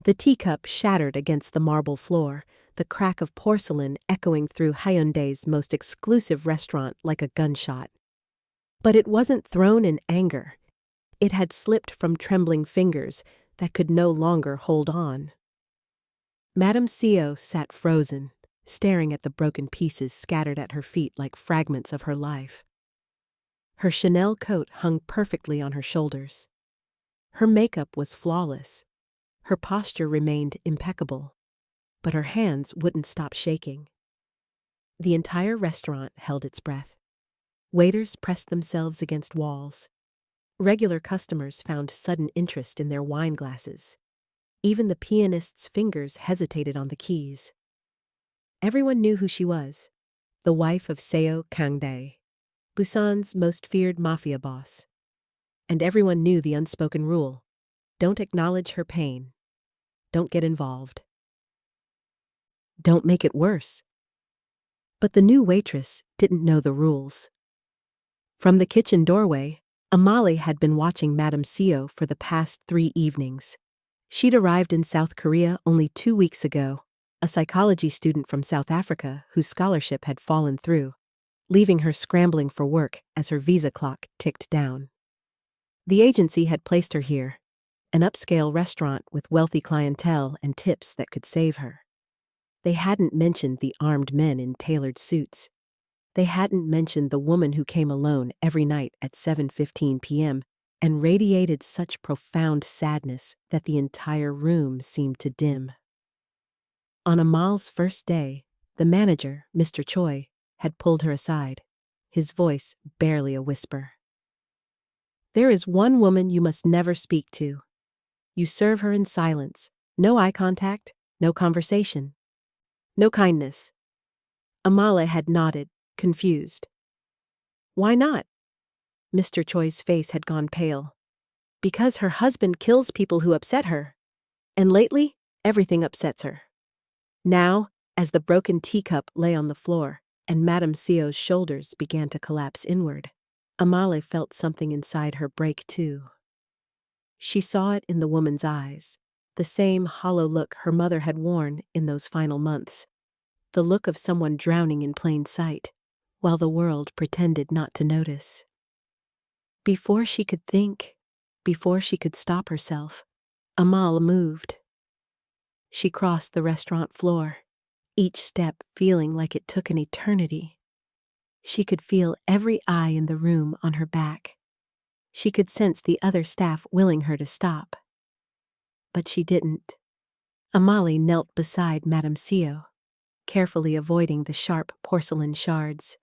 The teacup shattered against the marble floor, the crack of porcelain echoing through Hyundai's most exclusive restaurant like a gunshot. But it wasn't thrown in anger. It had slipped from trembling fingers that could no longer hold on. Madame Seo sat frozen, staring at the broken pieces scattered at her feet like fragments of her life. Her Chanel coat hung perfectly on her shoulders. Her makeup was flawless. Her posture remained impeccable, but her hands wouldn't stop shaking. The entire restaurant held its breath. Waiters pressed themselves against walls. Regular customers found sudden interest in their wine glasses. Even the pianist's fingers hesitated on the keys. Everyone knew who she was, the wife of Seo Kang-dae, Busan's most feared mafia boss. And everyone knew the unspoken rule: don't acknowledge her pain. Don't get involved. Don't make it worse. But the new waitress didn't know the rules. From the kitchen doorway, Amali had been watching Madame Seo for the past 3 evenings. She'd arrived in South Korea only 2 weeks ago, a psychology student from South Africa whose scholarship had fallen through, leaving her scrambling for work as her visa clock ticked down. The agency had placed her here, an upscale restaurant with wealthy clientele and tips that could save her. They hadn't mentioned the armed men in tailored suits. They hadn't mentioned the woman who came alone every night at 7:15 p.m. and radiated such profound sadness that the entire room seemed to dim. On Amal's first day, the manager, Mr. Choi, had pulled her aside, his voice barely a whisper. "There is one woman you must never speak to. You serve her in silence, no eye contact, no conversation, no kindness." Amala had nodded, confused. "Why not?" Mr. Choi's face had gone pale. "Because her husband kills people who upset her. And lately, everything upsets her." Now, as the broken teacup lay on the floor and Madame Seo's shoulders began to collapse inward, Amale felt something inside her break too. She saw it in the woman's eyes, the same hollow look her mother had worn in those final months, the look of someone drowning in plain sight, while the world pretended not to notice. Before she could think, before she could stop herself, Amal moved. She crossed the restaurant floor, each step feeling like it took an eternity. She could feel every eye in the room on her back. She could sense the other staff willing her to stop. But she didn't. Amali knelt beside Madame Seo, carefully avoiding the sharp porcelain shards,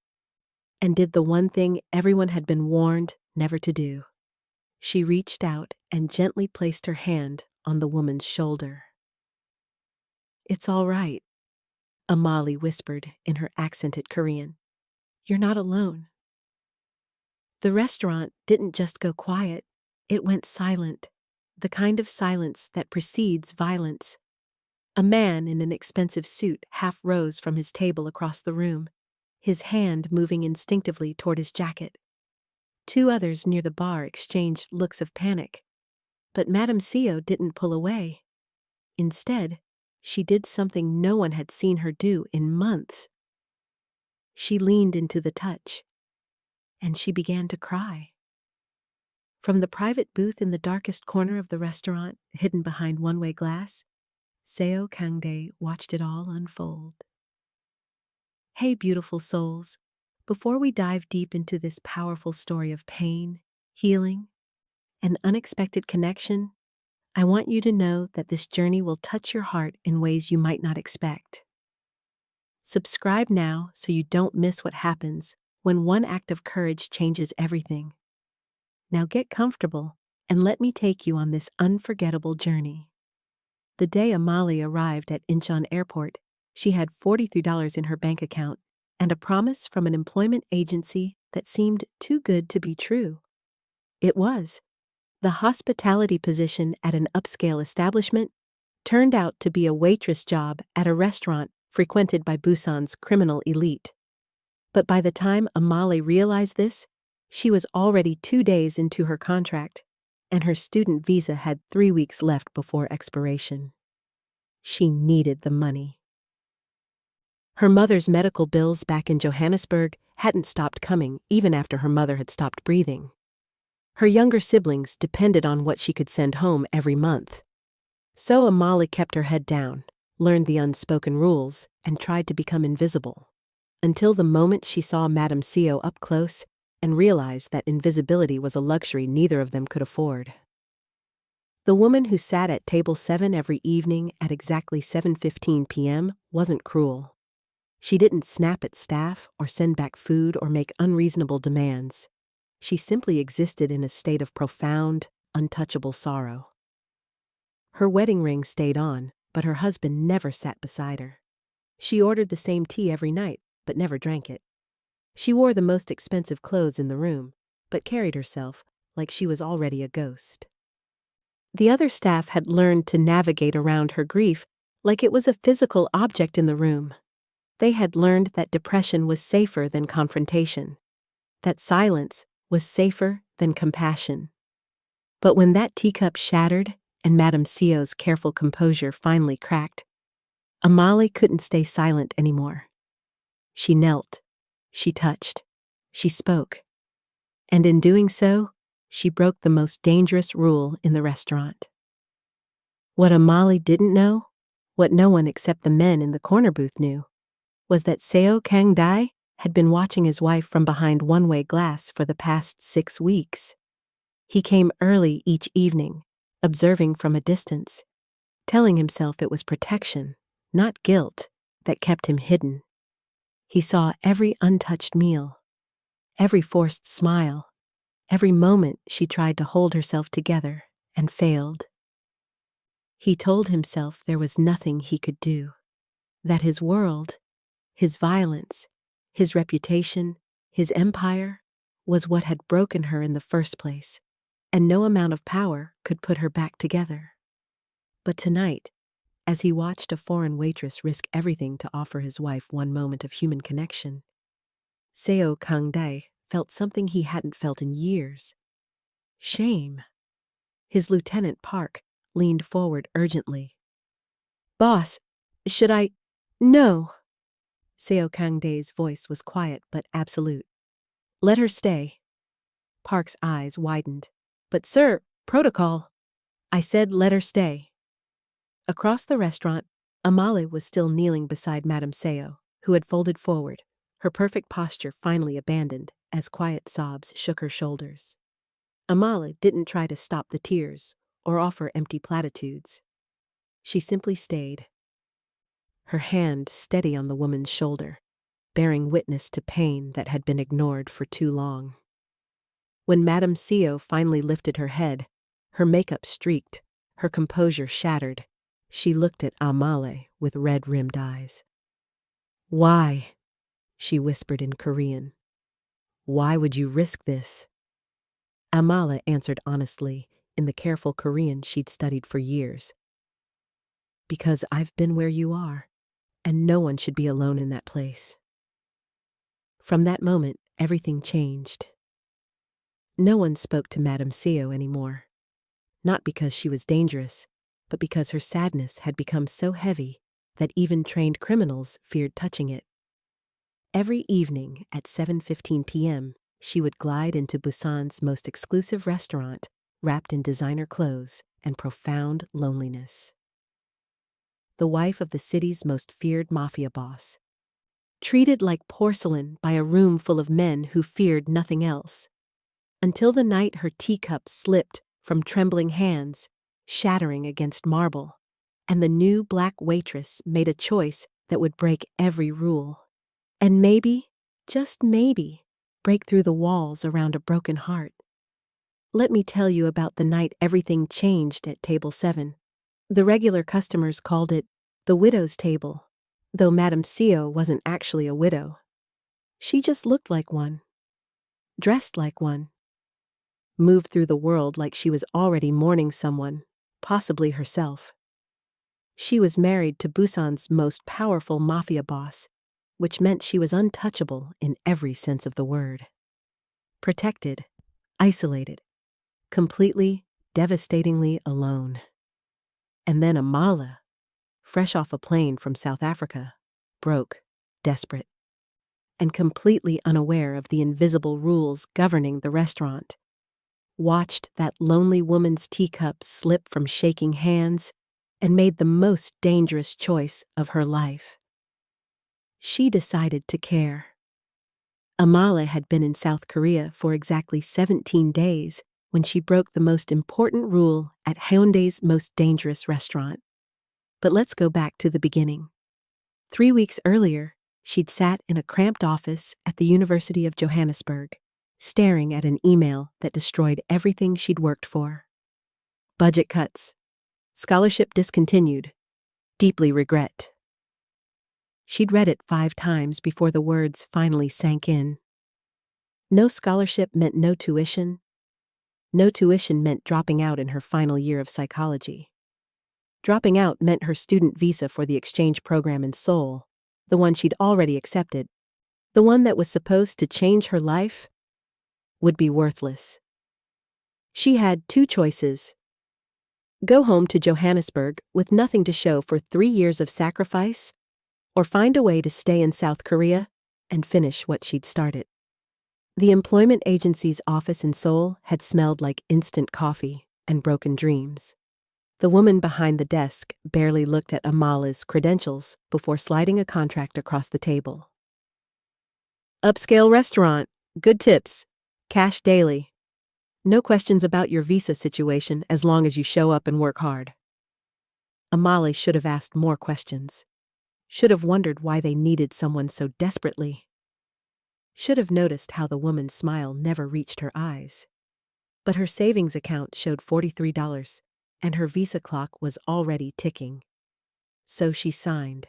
and did the one thing everyone had been warned never to do. She reached out and gently placed her hand on the woman's shoulder. "It's all right," Amali whispered in her accented Korean. "You're not alone." The restaurant didn't just go quiet, it went silent, the kind of silence that precedes violence. A man in an expensive suit half rose from his table across the room, his hand moving instinctively toward his jacket. 2 others near the bar exchanged looks of panic, but Madame Seo didn't pull away. Instead, she did something no one had seen her do in months. She leaned into the touch, and she began to cry. From the private booth in the darkest corner of the restaurant, hidden behind one-way glass, Seo Kang-dae watched it all unfold. Hey, beautiful souls, before we dive deep into this powerful story of pain, healing, and unexpected connection, I want you to know that this journey will touch your heart in ways you might not expect. Subscribe now so you don't miss what happens when one act of courage changes everything. Now get comfortable and let me take you on this unforgettable journey. The day Amali arrived at Incheon Airport, she had $43 in her bank account and a promise from an employment agency that seemed too good to be true. It was. The hospitality position at an upscale establishment turned out to be a waitress job at a restaurant frequented by Busan's criminal elite. But by the time Amali realized this, she was already 2 days into her contract, and her student visa had 3 weeks left before expiration. She needed the money. Her mother's medical bills back in Johannesburg hadn't stopped coming even after her mother had stopped breathing. Her younger siblings depended on what she could send home every month. So Amali kept her head down, learned the unspoken rules, and tried to become invisible. Until the moment she saw Madame Co up close and realized that invisibility was a luxury neither of them could afford. The woman who sat at table 7 every evening at exactly 7:15 p.m. wasn't cruel. She didn't snap at staff or send back food or make unreasonable demands. She simply existed in a state of profound, untouchable sorrow. Her wedding ring stayed on, but her husband never sat beside her. She ordered the same tea every night, but never drank it. She wore the most expensive clothes in the room, but carried herself like she was already a ghost. The other staff had learned to navigate around her grief like it was a physical object in the room. They had learned that depression was safer than confrontation, that silence was safer than compassion. But when that teacup shattered and Madame Co's careful composure finally cracked, Amali couldn't stay silent anymore. She knelt, she touched, she spoke. And in doing so, she broke the most dangerous rule in the restaurant. What Amali didn't know, what no one except the men in the corner booth knew, was that Seo Kang-dae had been watching his wife from behind one-way glass for the past 6 weeks. He came early each evening, observing from a distance, telling himself it was protection, not guilt, that kept him hidden. He saw every untouched meal, every forced smile, every moment she tried to hold herself together and failed. He told himself there was nothing he could do, that his world, his violence, his reputation, his empire, was what had broken her in the first place, and no amount of power could put her back together. But tonight, as he watched a foreign waitress risk everything to offer his wife one moment of human connection, Seo Kang-dae felt something he hadn't felt in years. Shame. His lieutenant Park leaned forward urgently. "Boss, should I—" "No." Seo Kang-dae's voice was quiet but absolute. "Let her stay." Park's eyes widened. "But sir, protocol." "I said let her stay." Across the restaurant, Amali was still kneeling beside Madame Seo, who had folded forward, her perfect posture finally abandoned as quiet sobs shook her shoulders. Amali didn't try to stop the tears or offer empty platitudes. She simply stayed, her hand steady on the woman's shoulder, bearing witness to pain that had been ignored for too long. When Madame Co finally lifted her head, her makeup streaked, her composure shattered, she looked at Amali with red-rimmed eyes. "Why?" she whispered in Korean. "Why would you risk this?" Amali answered honestly, in the careful Korean she'd studied for years. "Because I've been where you are, and no one should be alone in that place." From that moment, everything changed. No one spoke to Madame Co anymore, not because she was dangerous, but because her sadness had become so heavy that even trained criminals feared touching it. Every evening at 7:15 p.m., she would glide into Busan's most exclusive restaurant, wrapped in designer clothes and profound loneliness. The wife of the city's most feared mafia boss, treated like porcelain by a room full of men who feared nothing else, until the night her teacup slipped from trembling hands, shattering against marble, and the new black waitress made a choice that would break every rule. And maybe, just maybe, break through the walls around a broken heart. Let me tell you about the night everything changed at table 7. The regular customers called it the widow's table, though Madame Co wasn't actually a widow. She just looked like one, dressed like one, moved through the world like she was already mourning someone, possibly herself. She was married to Busan's most powerful mafia boss, which meant she was untouchable in every sense of the word. Protected, isolated, completely, devastatingly alone. And then Amali, fresh off a plane from South Africa, broke, desperate, and completely unaware of the invisible rules governing the restaurant, watched that lonely woman's teacup slip from shaking hands and made the most dangerous choice of her life. She decided to care. Amala had been in South Korea for exactly 17 days when she broke the most important rule at Hyundai's most dangerous restaurant. But let's go back to the beginning. 3 weeks earlier, she'd sat in a cramped office at the University of Johannesburg, staring at an email that destroyed everything she'd worked for. Budget cuts. Scholarship discontinued. Deeply regret. She'd read it 5 times before the words finally sank in. No scholarship meant no tuition. No tuition meant dropping out in her final year of psychology. Dropping out meant her student visa for the exchange program in Seoul, the one she'd already accepted, the one that was supposed to change her life, would be worthless. She had 2 choices. Go home to Johannesburg with nothing to show for 3 years of sacrifice, or find a way to stay in South Korea and finish what she'd started. The employment agency's office in Seoul had smelled like instant coffee and broken dreams. The woman behind the desk barely looked at Amala's credentials before sliding a contract across the table. Upscale restaurant, good tips, cash daily. No questions about your visa situation as long as you show up and work hard. Amala should have asked more questions. Should have wondered why they needed someone so desperately. Should have noticed how the woman's smile never reached her eyes. But her savings account showed $43, and her visa clock was already ticking. So she signed.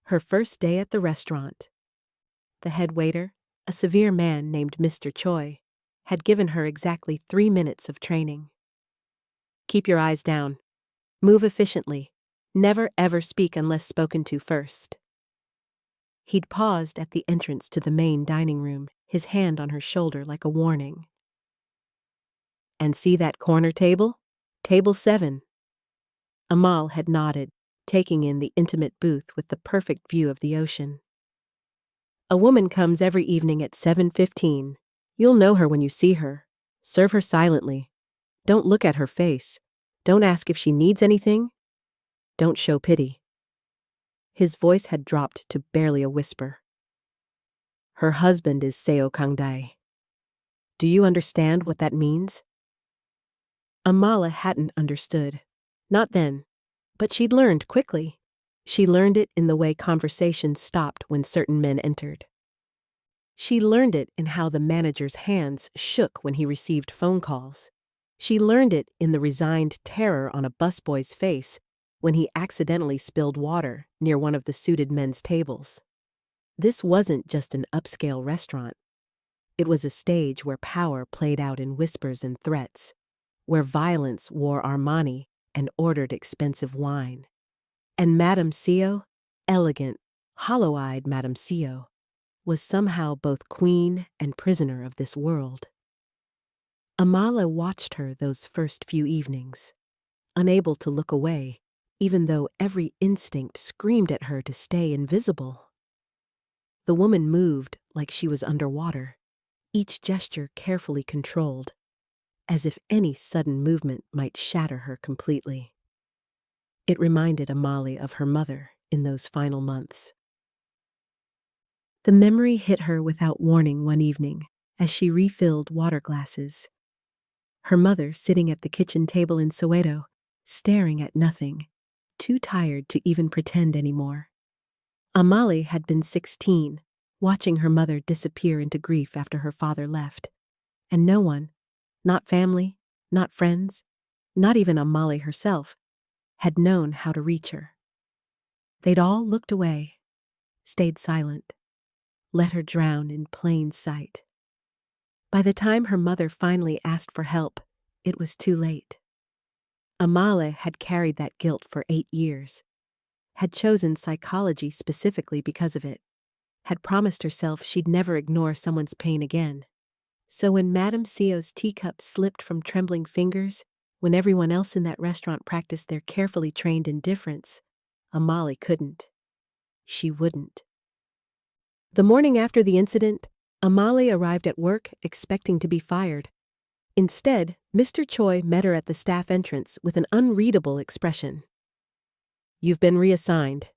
Her first day at the restaurant. The head waiter, a severe man named Mr. Choi, had given her exactly 3 minutes of training. Keep your eyes down. Move efficiently. Never ever speak unless spoken to first. He'd paused at the entrance to the main dining room, his hand on her shoulder like a warning. And see that corner table? Table 7. Amal had nodded, taking in the intimate booth with the perfect view of the ocean. A woman comes every evening at 7:15. You'll know her when you see her. Serve her silently. Don't look at her face. Don't ask if she needs anything. Don't show pity. His voice had dropped to barely a whisper. Her husband is Seo Kangdae. Do you understand what that means? Amala hadn't understood. Not then. But she'd learned quickly. She learned it in the way conversations stopped when certain men entered. She learned it in how the manager's hands shook when he received phone calls. She learned it in the resigned terror on a busboy's face when he accidentally spilled water near one of the suited men's tables. This wasn't just an upscale restaurant. It was a stage where power played out in whispers and threats, where violence wore Armani and ordered expensive wine. And Madame Seo, elegant, hollow-eyed Madame Seo, was somehow both queen and prisoner of this world. Amala watched her those first few evenings, unable to look away, even though every instinct screamed at her to stay invisible. The woman moved like she was underwater, each gesture carefully controlled, as if any sudden movement might shatter her completely. It reminded Amali of her mother in those final months. The memory hit her without warning one evening as she refilled water glasses. Her mother sitting at the kitchen table in Soweto, staring at nothing, too tired to even pretend anymore. Amali had been 16, watching her mother disappear into grief after her father left, and no one, not family, not friends, not even Amali herself, had known how to reach her. They'd all looked away, stayed silent, let her drown in plain sight. By the time her mother finally asked for help, it was too late. Amale had carried that guilt for 8 years, had chosen psychology specifically because of it, had promised herself she'd never ignore someone's pain again. So when Madame Seo's teacup slipped from trembling fingers, when everyone else in that restaurant practiced their carefully trained indifference, Amali couldn't. She wouldn't. The morning after the incident, Amali arrived at work expecting to be fired. Instead, Mr. Choi met her at the staff entrance with an unreadable expression. "You've been reassigned,"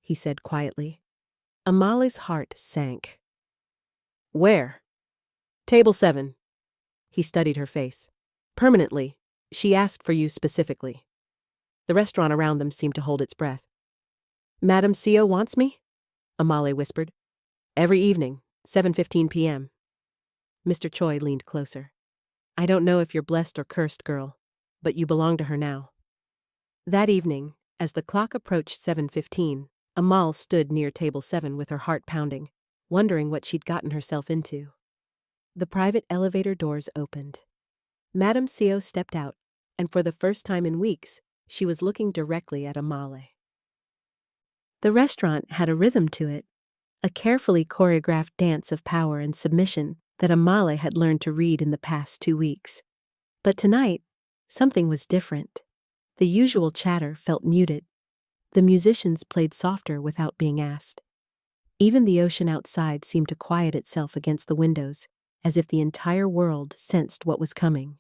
he said quietly. Amali's heart sank. "Where?" "Table 7. He studied her face. "Permanently. She asked for you specifically." The restaurant around them seemed to hold its breath. "Madam CO wants me?" Amali whispered. "Every evening, 7:15 p.m. Mr. Choi leaned closer. "I don't know if you're blessed or cursed, girl, but you belong to her now." That evening, as the clock approached 7:15, Amal stood near table 7 with her heart pounding, wondering what she'd gotten herself into. The private elevator doors opened. Madame CO stepped out, and for the first time in weeks, she was looking directly at Amale. The restaurant had a rhythm to it, a carefully choreographed dance of power and submission that Amale had learned to read in the past 2 weeks. But tonight, something was different. The usual chatter felt muted. The musicians played softer without being asked. Even the ocean outside seemed to quiet itself against the windows, as if the entire world sensed what was coming.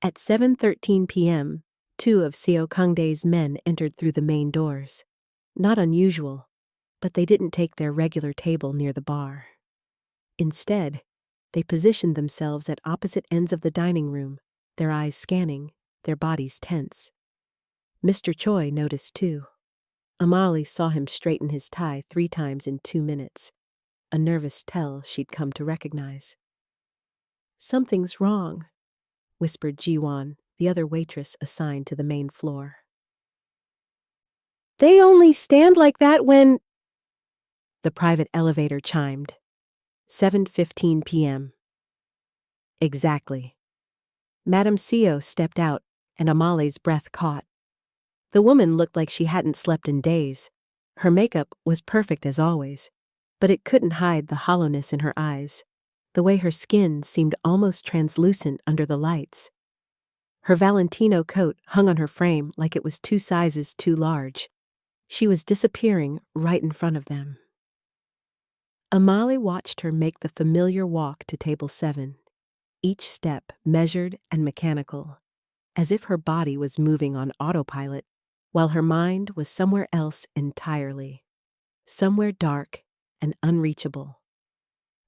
At 7:13 p.m., 2 of Seo Kangdae's men entered through the main doors. Not unusual, but they didn't take their regular table near the bar. Instead, they positioned themselves at opposite ends of the dining room, their eyes scanning, their bodies tense. Mr. Choi noticed too. Amali saw him straighten his tie 3 times in 2 minutes, a nervous tell she'd come to recognize. "Something's wrong," whispered Jiwon, the other waitress assigned to the main floor. "They only stand like that when—" The private elevator chimed. 7:15 p.m. Exactly. Madame CO stepped out, and Amali's breath caught. The woman looked like she hadn't slept in days. Her makeup was perfect as always, but it couldn't hide the hollowness in her eyes, the way her skin seemed almost translucent under the lights. Her Valentino coat hung on her frame like it was 2 sizes too large. She was disappearing right in front of them. Amali watched her make the familiar walk to table 7, each step measured and mechanical, as if her body was moving on autopilot, while her mind was somewhere else entirely, somewhere dark and unreachable.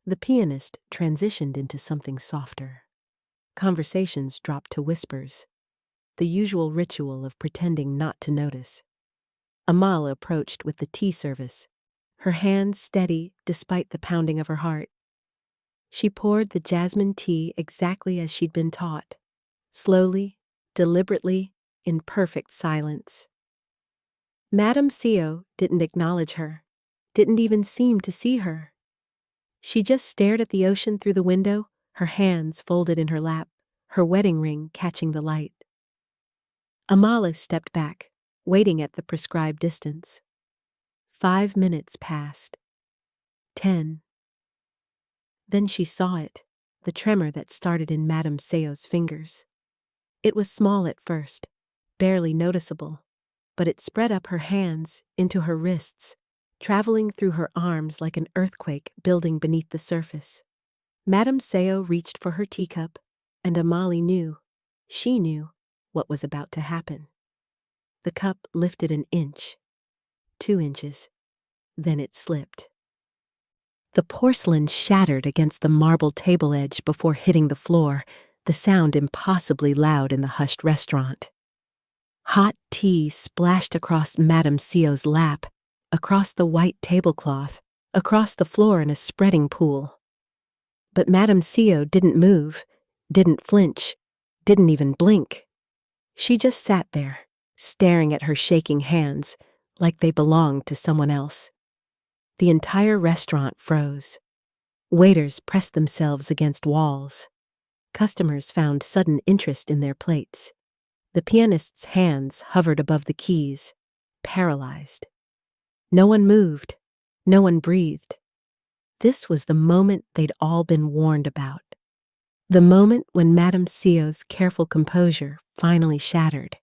The pianist transitioned into something softer. Conversations dropped to whispers, the usual ritual of pretending not to notice. Amal approached with the tea service, her hands steady despite the pounding of her heart. She poured the jasmine tea exactly as she'd been taught, slowly, deliberately, in perfect silence. Madame CO didn't acknowledge her, didn't even seem to see her. She just stared at the ocean through the window, her hands folded in her lap, her wedding ring catching the light. Amala stepped back, waiting at the prescribed distance. 5 minutes passed. 10. Then she saw it, the tremor that started in Madame Seo's fingers. It was small at first, barely noticeable, but it spread up her hands into her wrists, traveling through her arms like an earthquake building beneath the surface. Madame Seo reached for her teacup, and Amali knew, she knew, what was about to happen. The cup lifted an inch, 2 inches, then it slipped. The porcelain shattered against the marble table edge before hitting the floor, the sound impossibly loud in the hushed restaurant. Hot tea splashed across Madame Seo's lap, across the white tablecloth, across the floor in a spreading pool. But Madame Seo didn't move, didn't flinch, didn't even blink. She just sat there, staring at her shaking hands, like they belonged to someone else. The entire restaurant froze. Waiters pressed themselves against walls. Customers found sudden interest in their plates. The pianist's hands hovered above the keys, paralyzed. No one moved. No one breathed. This was the moment they'd all been warned about. The moment when Madame Seo's careful composure finally shattered,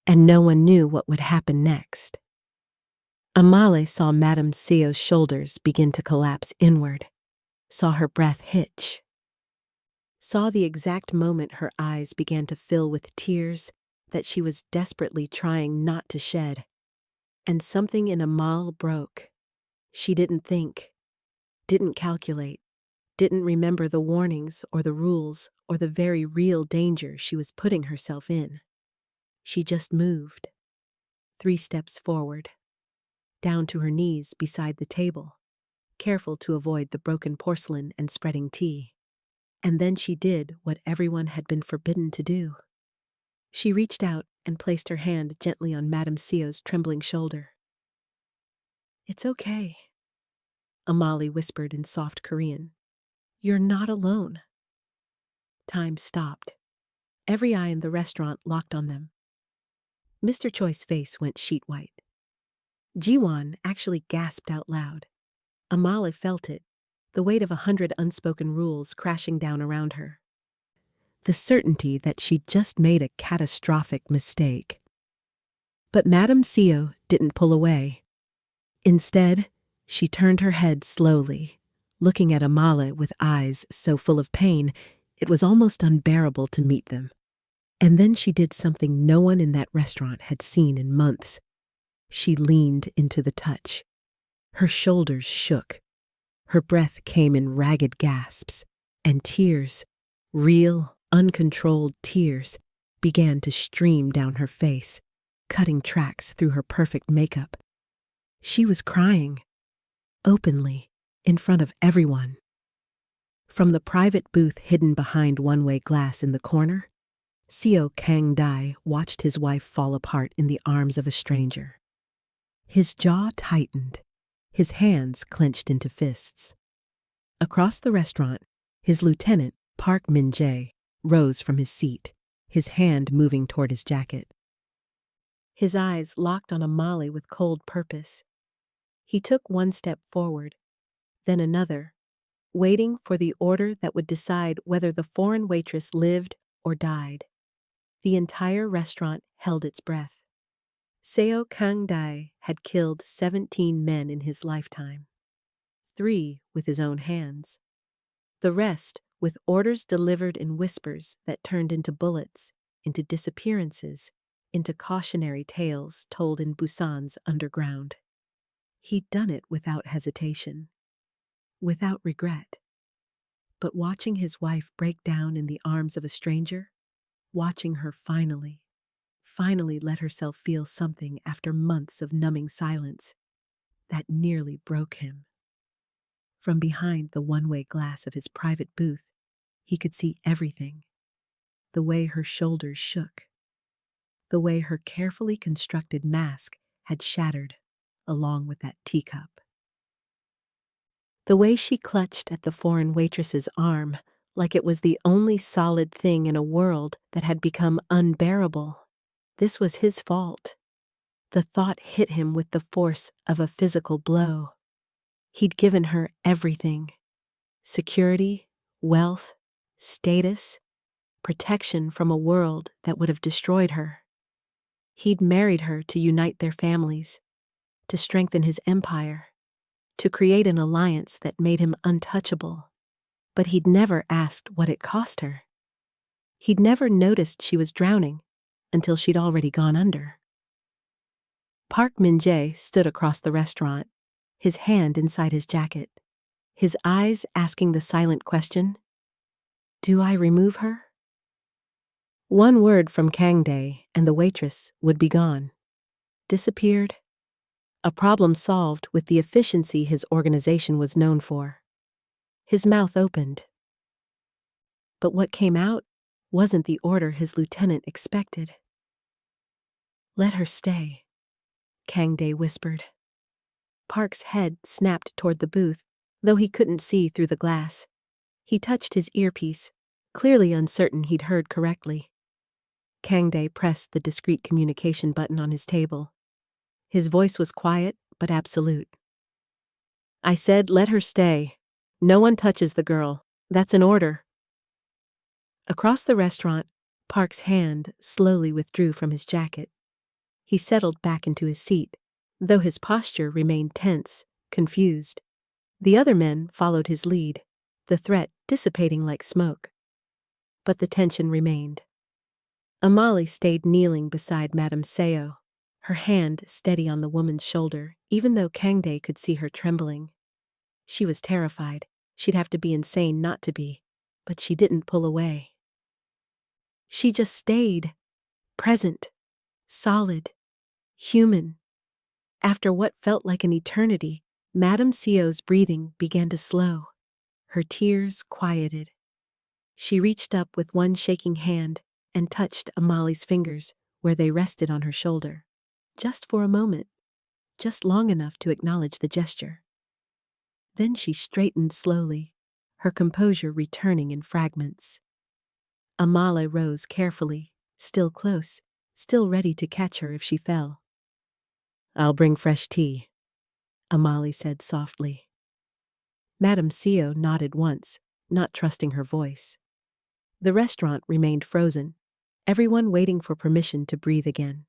and no one knew what would happen next. Amale saw Madame Sio's shoulders begin to collapse inward, saw her breath hitch, saw the exact moment her eyes began to fill with tears that she was desperately trying not to shed. And something in Amale broke. She didn't think, didn't calculate, didn't remember the warnings or the rules or the very real danger she was putting herself in. She just moved, 3 steps forward, down to her knees beside the table, careful to avoid the broken porcelain and spreading tea. And then she did what everyone had been forbidden to do. She reached out and placed her hand gently on Madame Sio's trembling shoulder. "It's okay," Amale whispered in soft Korean. "You're not alone." Time stopped. Every eye in the restaurant locked on them. Mr. Choi's face went sheet white. Jiwon actually gasped out loud. Amale felt it, the weight of 100 unspoken rules crashing down around her. The certainty that she'd just made a catastrophic mistake. But Madame Sio didn't pull away. Instead, she turned her head slowly, looking at Amale with eyes so full of pain it was almost unbearable to meet them. And then she did something no one in that restaurant had seen in months. She leaned into the touch. Her shoulders shook. Her breath came in ragged gasps, and tears, real, uncontrolled tears, began to stream down her face, cutting tracks through her perfect makeup. She was crying, openly, in front of everyone. From the private booth hidden behind one-way glass in the corner, Seo Kang-dae watched his wife fall apart in the arms of a stranger. His jaw tightened, his hands clenched into fists. Across the restaurant, his lieutenant, Park Min-jae, rose from his seat, his hand moving toward his jacket. His eyes locked on Amale with cold purpose. He took 1 step forward, then another, waiting for the order that would decide whether the foreign waitress lived or died. The entire restaurant held its breath. Seo Kang-dae had killed 17 men in his lifetime, 3 with his own hands. The rest with orders delivered in whispers that turned into bullets, into disappearances, into cautionary tales told in Busan's underground. He'd done it without hesitation, without regret. But watching his wife break down in the arms of a stranger, watching her finally let herself feel something after months of numbing silence, that nearly broke him. From behind the one-way glass of his private booth, he could see everything. The way her shoulders shook, the way her carefully constructed mask had shattered along with that teacup. The way she clutched at the foreign waitress's arm like it was the only solid thing in a world that had become unbearable. This was his fault. The thought hit him with the force of a physical blow. He'd given her everything: security, wealth, status, protection from a world that would have destroyed her. He'd married her to unite their families, to strengthen his empire, to create an alliance that made him untouchable. But he'd never asked what it cost her. He'd never noticed she was drowning until she'd already gone under. Park Min-jae stood across the restaurant, his hand inside his jacket, his eyes asking the silent question, "Do I remove her?" One word from Kang-dae and the waitress would be gone, disappeared, a problem solved with the efficiency his organization was known for. His mouth opened. But what came out wasn't the order his lieutenant expected. "Let her stay," Kang-dae whispered. Park's head snapped toward the booth, though he couldn't see through the glass. He touched his earpiece, clearly uncertain he'd heard correctly. Kang-dae pressed the discreet communication button on his table. His voice was quiet but absolute. "I said let her stay. No one touches the girl. That's an order." Across the restaurant, Park's hand slowly withdrew from his jacket. He settled back into his seat, though his posture remained tense, confused. The other men followed his lead, the threat dissipating like smoke. But the tension remained. Amali stayed kneeling beside Madame Seo, her hand steady on the woman's shoulder, even though Kangdae could see her trembling. She was terrified. She'd have to be insane not to be, but she didn't pull away. She just stayed, present, solid, human. After what felt like an eternity, Madame Seo's breathing began to slow. Her tears quieted. She reached up with one shaking hand and touched Amali's fingers where they rested on her shoulder. Just for a moment, just long enough to acknowledge the gesture. Then she straightened slowly, her composure returning in fragments. Amali rose carefully, still close, still ready to catch her if she fell. "I'll bring fresh tea," Amali said softly. Madame Seo nodded once, not trusting her voice. The restaurant remained frozen, everyone waiting for permission to breathe again.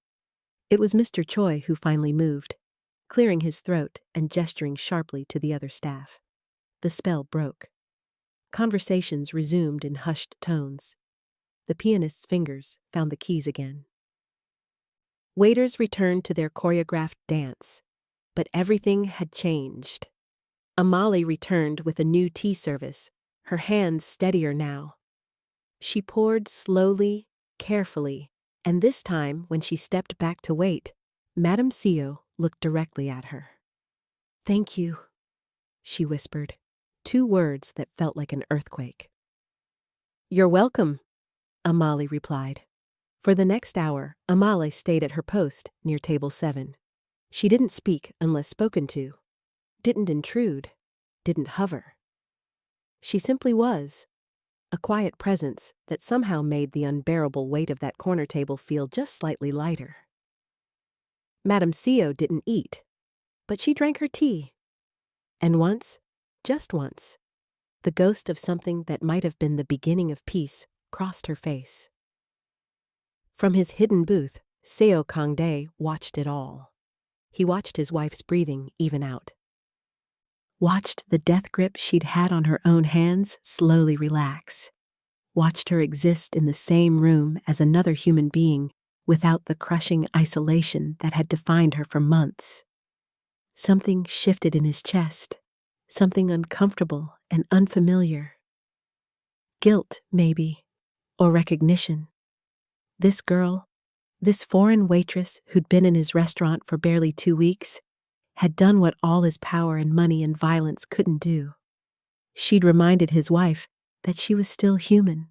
It was Mr. Choi who finally moved, clearing his throat and gesturing sharply to the other staff. The spell broke. Conversations resumed in hushed tones. The pianist's fingers found the keys again. Waiters returned to their choreographed dance, but everything had changed. Amali returned with a new tea service, her hands steadier now. She poured slowly, carefully, and this time, when she stepped back to wait, Madame Seo looked directly at her. "Thank you," she whispered, 2 words that felt like an earthquake. "You're welcome," Amali replied. For the next hour, Amali stayed at her post near table 7. She didn't speak unless spoken to, didn't intrude, didn't hover. She simply was, a quiet presence that somehow made the unbearable weight of that corner table feel just slightly lighter. Madame Seo didn't eat, but she drank her tea. And once, just once, the ghost of something that might have been the beginning of peace crossed her face. From his hidden booth, Seo Kangdae watched it all. He watched his wife's breathing even out. Watched the death grip she'd had on her own hands slowly relax. Watched her exist in the same room as another human being without the crushing isolation that had defined her for months. Something shifted in his chest, something uncomfortable and unfamiliar. Guilt, maybe, or recognition. This girl, this foreign waitress who'd been in his restaurant for barely 2 weeks, had done what all his power and money and violence couldn't do. She'd reminded his wife that she was still human.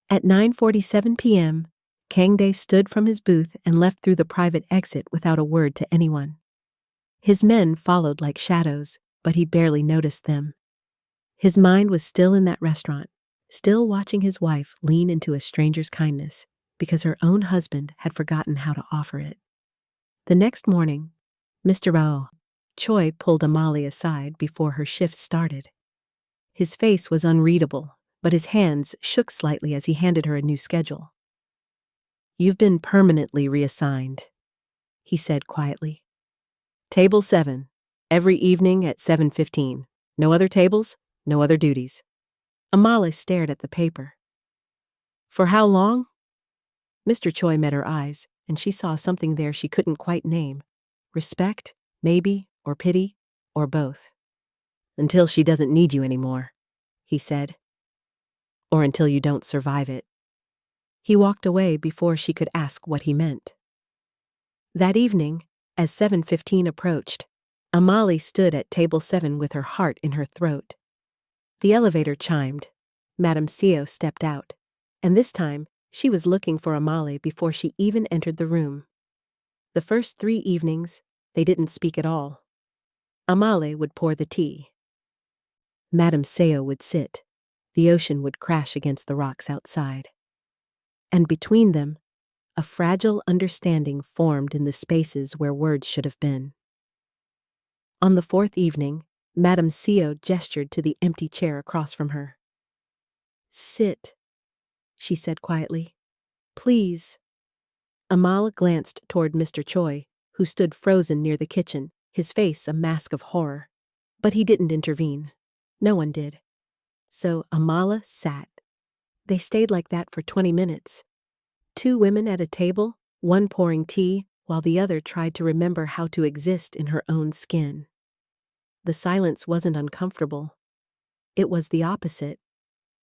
At 9:47 p.m., Kangdae stood from his booth and left through the private exit without a word to anyone. His men followed like shadows, but he barely noticed them. His mind was still in that restaurant, still watching his wife lean into a stranger's kindness, because her own husband had forgotten how to offer it. The next morning, Mr. Rao Choi pulled Amali aside before her shift started. His face was unreadable, but his hands shook slightly as he handed her a new schedule. "You've been permanently reassigned," he said quietly. "Table 7, every evening at 7:15. No other tables, no other duties." Amali stared at the paper. "For how long?" Mr. Choi met her eyes, and she saw something there she couldn't quite name. Respect, maybe, or pity, or both. "Until she doesn't need you anymore," he said. "Or until you don't survive it." He walked away before she could ask what he meant. That evening, as 7:15 approached, Amali stood at table 7 with her heart in her throat. The elevator chimed. Madame Seo stepped out, and this time she was looking for Amali before she even entered the room. The first 3 evenings, they didn't speak at all. Amali would pour the tea. Madame Seo would sit. The ocean would crash against the rocks outside. And between them, a fragile understanding formed in the spaces where words should have been. On the 4th evening, Madame Seo gestured to the empty chair across from her. "Sit," she said quietly. "Please." Amal glanced toward Mr. Choi, who stood frozen near the kitchen, his face a mask of horror. But he didn't intervene. No one did. So Amala sat. They stayed like that for 20 minutes. 2 women at a table, one pouring tea, while the other tried to remember how to exist in her own skin. The silence wasn't uncomfortable. It was the opposite,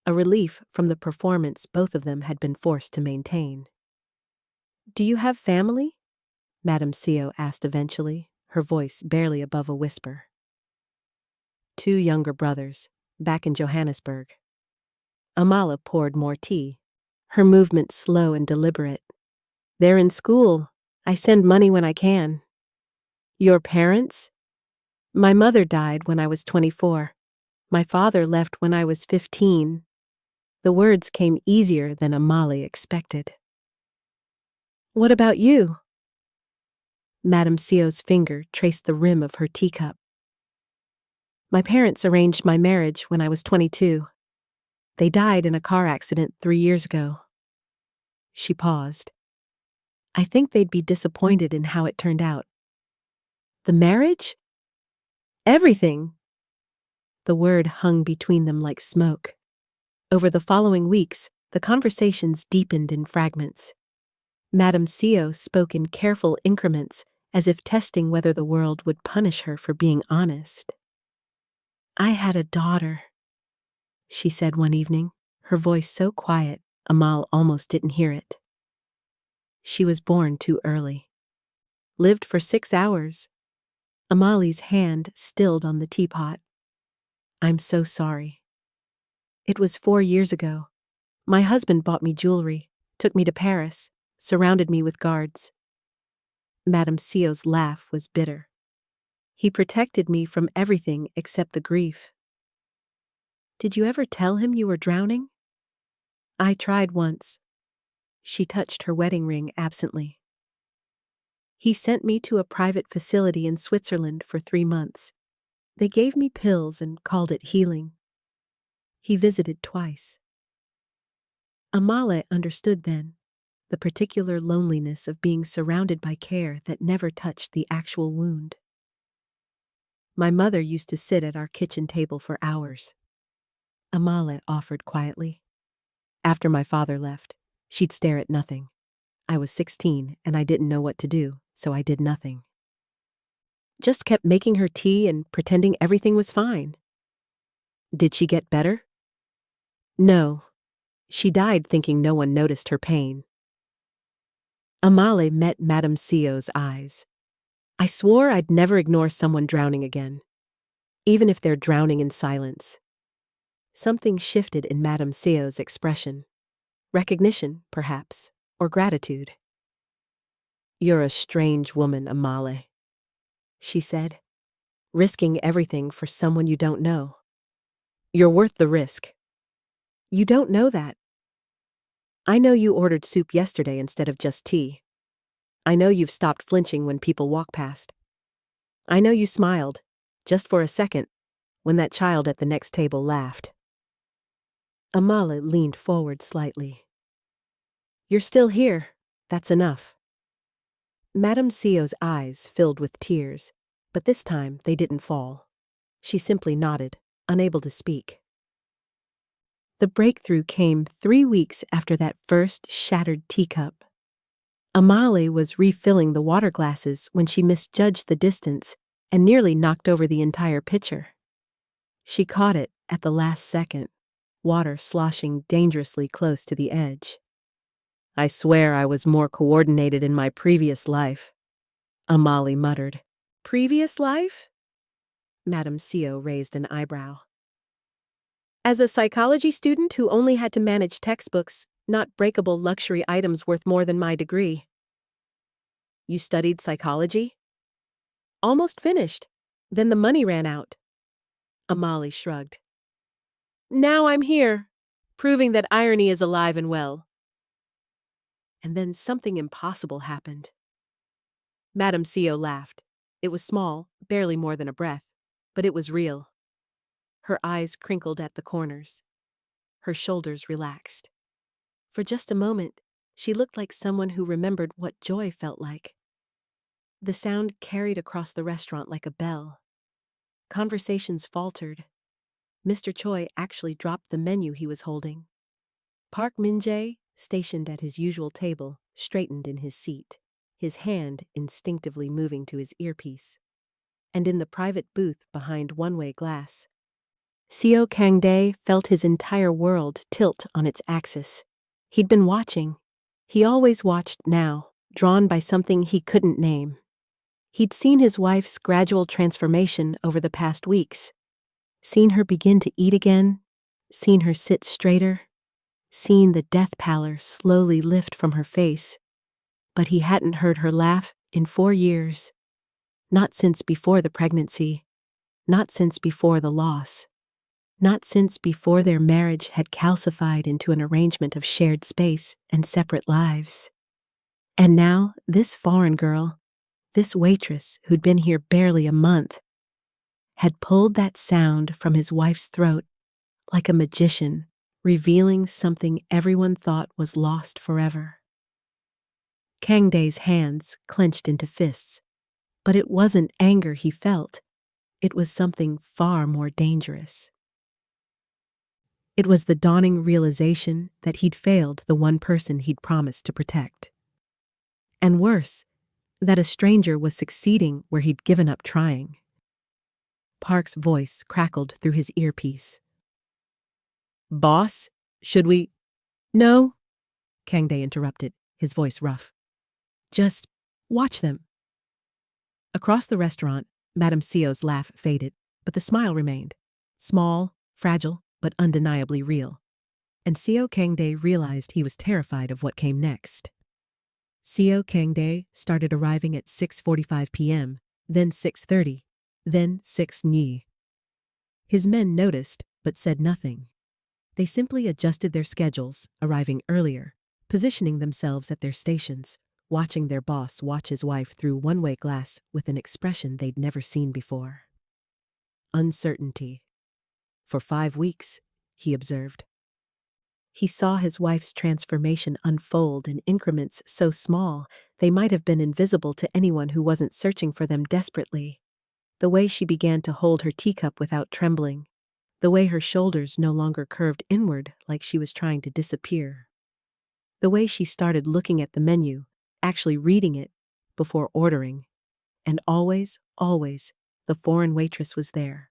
a relief from the performance both of them had been forced to maintain. "Do you have family?" Madame Seo asked eventually, her voice barely above a whisper. 2 younger brothers, back in Johannesburg. Amala poured more tea, her movements slow and deliberate. "They're in school. I send money when I can." "Your parents?" "My mother died when I was 24. My father left when I was 15. The words came easier than Amali expected. "What about you?" Madame Seo's finger traced the rim of her teacup. "My parents arranged my marriage when I was 22. They died in a car accident 3 years ago." She paused. "I think they'd be disappointed in how it turned out." "The marriage?" "Everything." The word hung between them like smoke. Over the following weeks, the conversations deepened in fragments. Madame Seo spoke in careful increments, as if testing whether the world would punish her for being honest. "I had a daughter," she said one evening, her voice so quiet Amal almost didn't hear it. "She was born too early. Lived for 6 hours." Amali's hand stilled on the teapot. "I'm so sorry. It was 4 years ago. My husband bought me jewelry, took me to Paris, surrounded me with guards." Madame Seo's laugh was bitter. "He protected me from everything except the grief." "Did you ever tell him you were drowning?" "I tried once." She touched her wedding ring absently. "He sent me to a private facility in Switzerland for 3 months. They gave me pills and called it healing. He visited twice." Amale understood then, the particular loneliness of being surrounded by care that never touched the actual wound. "My mother used to sit at our kitchen table for hours," Amale offered quietly. "After my father left, she'd stare at nothing. I was 16 and I didn't know what to do, so I did nothing. Just kept making her tea and pretending everything was fine." "Did she get better?" "No. She died thinking no one noticed her pain." Amale met Madame Seo's eyes. "I swore I'd never ignore someone drowning again, even if they're drowning in silence." Something shifted in Madame Seo's expression. Recognition, perhaps, or gratitude. "You're a strange woman, Amale," she said, "risking everything for someone you don't know. You're worth the risk." "You don't know that." "I know you ordered soup yesterday instead of just tea. I know you've stopped flinching when people walk past. I know you smiled, just for a second, when that child at the next table laughed." Amale leaned forward slightly. "You're still here. That's enough." Madame Seo's eyes filled with tears, but this time they didn't fall. She simply nodded, unable to speak. The breakthrough came 3 weeks after that first shattered teacup. Amale was refilling the water glasses when she misjudged the distance and nearly knocked over the entire pitcher. She caught it at the last second, water sloshing dangerously close to the edge. "I swear I was more coordinated in my previous life," Amale muttered. "Previous life?" Madame Seo raised an eyebrow. "As a psychology student who only had to manage textbooks, not breakable luxury items worth more than my degree." "You studied psychology?" "Almost finished. Then the money ran out." Amale shrugged. "Now I'm here, proving that irony is alive and well." And then something impossible happened. Madame Seo laughed. It was small, barely more than a breath, but it was real. Her eyes crinkled at the corners. Her shoulders relaxed. For just a moment, she looked like someone who remembered what joy felt like. The sound carried across the restaurant like a bell. Conversations faltered. Mr. Choi actually dropped the menu he was holding. Park Min-jae, stationed at his usual table, straightened in his seat, his hand instinctively moving to his earpiece. And in the private booth behind one-way glass, Seo Kang-dae felt his entire world tilt on its axis. He'd been watching. He always watched now, drawn by something he couldn't name. He'd seen his wife's gradual transformation over the past weeks, seen her begin to eat again, seen her sit straighter, seen the death pallor slowly lift from her face. But he hadn't heard her laugh in 4 years. Not since before the pregnancy, not since before the loss, not since before their marriage had calcified into an arrangement of shared space and separate lives. And now, this foreign girl, this waitress who'd been here barely a month, had pulled that sound from his wife's throat like a magician, revealing something everyone thought was lost forever. Kang-dae's hands clenched into fists, but it wasn't anger he felt. It was something far more dangerous. It was the dawning realization that he'd failed the one person he'd promised to protect. And worse, that a stranger was succeeding where he'd given up trying. Park's voice crackled through his earpiece. "Boss, should we—" "No," Kang-dae interrupted, his voice rough. "Just watch them." Across the restaurant, Madame Seo's laugh faded, but the smile remained. Small, fragile, but undeniably real. And Seo Kang-dae realized he was terrified of what came next. Seo Kang-dae started arriving at 6:45 p.m., then 6:30, then 6 ni. His men noticed, but said nothing. They simply adjusted their schedules, arriving earlier, positioning themselves at their stations, watching their boss watch his wife through one-way glass with an expression they'd never seen before. Uncertainty. For 5 weeks, he observed. He saw his wife's transformation unfold in increments so small they might have been invisible to anyone who wasn't searching for them desperately. The way she began to hold her teacup without trembling. The way her shoulders no longer curved inward like she was trying to disappear. The way she started looking at the menu, actually reading it, before ordering. And always, always, the foreign waitress was there.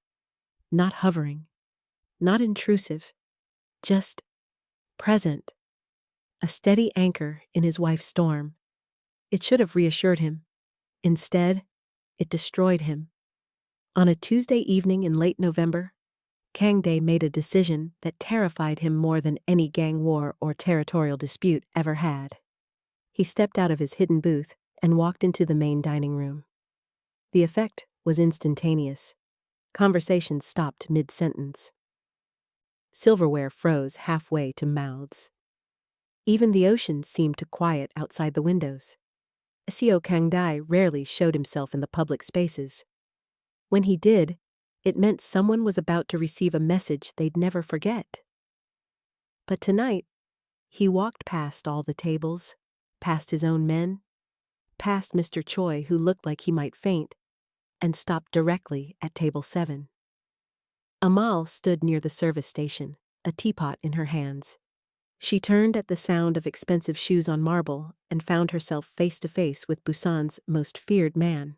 Not hovering. Not intrusive. Just present. A steady anchor in his wife's storm. It should have reassured him. Instead, it destroyed him. On a Tuesday evening in late November, Kang-dae made a decision that terrified him more than any gang war or territorial dispute ever had. He stepped out of his hidden booth and walked into the main dining room. The effect was instantaneous. Conversation stopped mid-sentence. Silverware froze halfway to mouths. Even the ocean seemed to quiet outside the windows. Seo Kang-dae rarely showed himself in the public spaces. When he did, it meant someone was about to receive a message they'd never forget. But tonight, he walked past all the tables, past his own men, past Mr. Choi who looked like he might faint, and stopped directly at table 7. Amal stood near the service station, a teapot in her hands. She turned at the sound of expensive shoes on marble and found herself face to face with Busan's most feared man.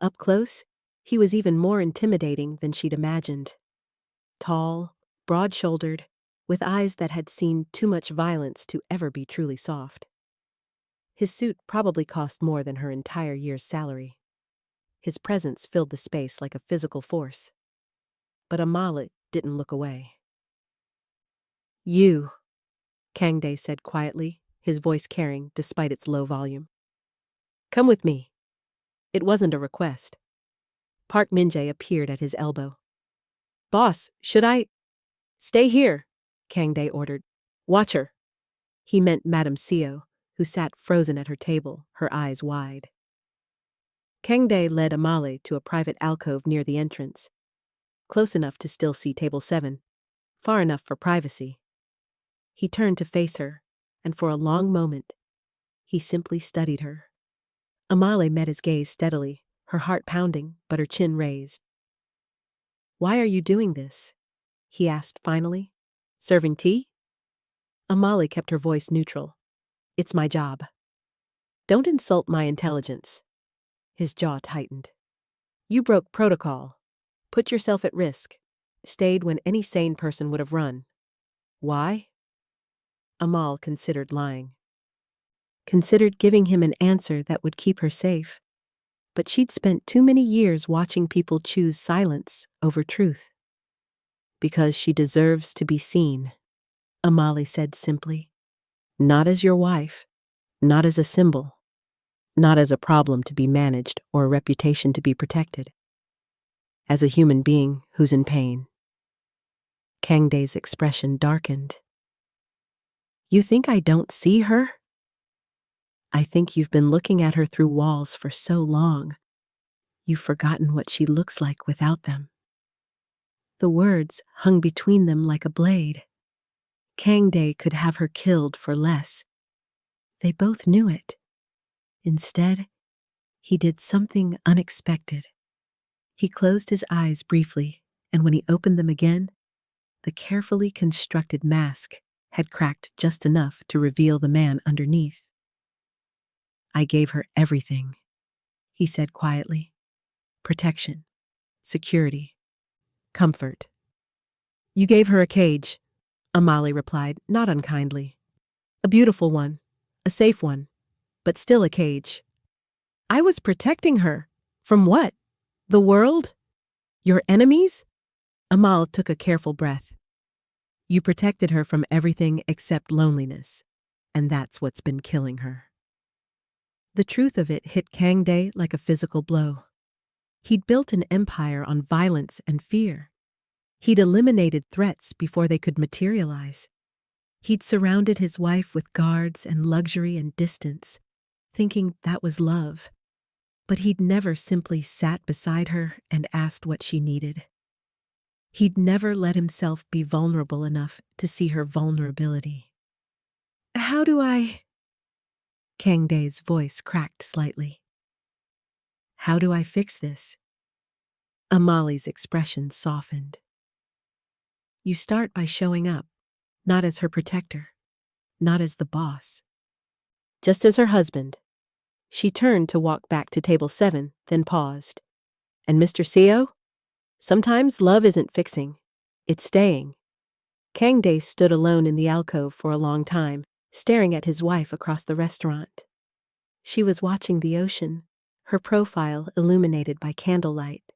Up close, he was even more intimidating than she'd imagined. Tall, broad-shouldered, with eyes that had seen too much violence to ever be truly soft. His suit probably cost more than her entire year's salary. His presence filled the space like a physical force. But Amal didn't look away. "You," Kang-dae said quietly, his voice carrying despite its low volume. "Come with me." It wasn't a request. Park Min-jae appeared at his elbow. "Boss, should I—" "Stay here," Kang-dae ordered. "Watch her." He meant Madame Seo, who sat frozen at her table, her eyes wide. Kang-dae led Amal to a private alcove near the entrance, close enough to still see table 7, far enough for privacy. He turned to face her, and for a long moment, he simply studied her. Amale met his gaze steadily, her heart pounding, but her chin raised. "Why are you doing this?" he asked finally. "Serving tea?" Amale kept her voice neutral. "It's my job." "Don't insult my intelligence." His jaw tightened. "You broke protocol. Put yourself at risk. Stayed when any sane person would have run. Why?" Amal considered lying. Considered giving him an answer that would keep her safe. But she'd spent too many years watching people choose silence over truth. "Because she deserves to be seen," Amali said simply. "Not as your wife, not as a symbol, not as a problem to be managed or a reputation to be protected. As a human being who's in pain." Kangdae's expression darkened. "You think I don't see her?" "I think you've been looking at her through walls for so long. You've forgotten what she looks like without them." The words hung between them like a blade. Kangdae could have her killed for less. They both knew it. Instead, he did something unexpected. He closed his eyes briefly, and when he opened them again, the carefully constructed mask had cracked just enough to reveal the man underneath. "I gave her everything," he said quietly. "Protection, security, comfort." "You gave her a cage," Amali replied, not unkindly. "A beautiful one, a safe one, but still a cage." "I was protecting her. From what? The world? Your enemies?" Amal took a careful breath. "You protected her from everything except loneliness, and that's what's been killing her." The truth of it hit Kangdae like a physical blow. He'd built an empire on violence and fear. He'd eliminated threats before they could materialize. He'd surrounded his wife with guards and luxury and distance, thinking that was love. But he'd never simply sat beside her and asked what she needed. He'd never let himself be vulnerable enough to see her vulnerability. "How do I—" Kangdae's voice cracked slightly. "How do I fix this?" Amali's expression softened. "You start by showing up, not as her protector, not as the boss. Just as her husband." She turned to walk back to table 7, then paused. "And Mr. Seo? Sometimes love isn't fixing, it's staying." Kangdae stood alone in the alcove for a long time, staring at his wife across the restaurant. She was watching the ocean, her profile illuminated by candlelight,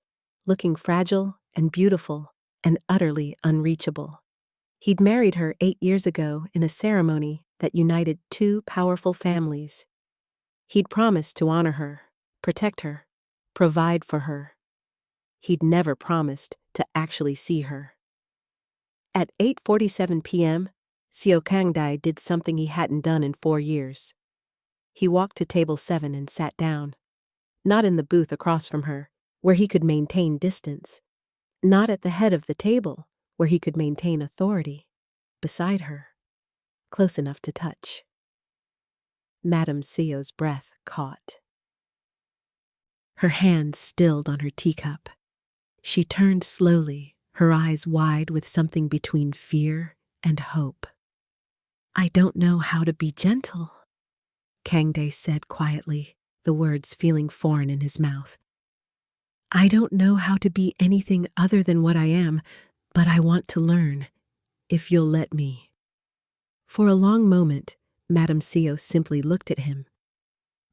looking fragile and beautiful and utterly unreachable. He'd married her 8 years ago in a ceremony that united 2 powerful families. He'd promised to honor her, protect her, provide for her. He'd never promised to actually see her. At 8:47 p.m., Seo Kangdae did something he hadn't done in 4 years. He walked to table 7 and sat down. Not in the booth across from her, where he could maintain distance. Not at the head of the table, where he could maintain authority. Beside her, close enough to touch. Madame Seo's breath caught. Her hand stilled on her teacup. She turned slowly, her eyes wide with something between fear and hope. "I don't know how to be gentle," Kangdae said quietly, the words feeling foreign in his mouth. "I don't know how to be anything other than what I am, but I want to learn, if you'll let me." For a long moment, Madame Seo simply looked at him.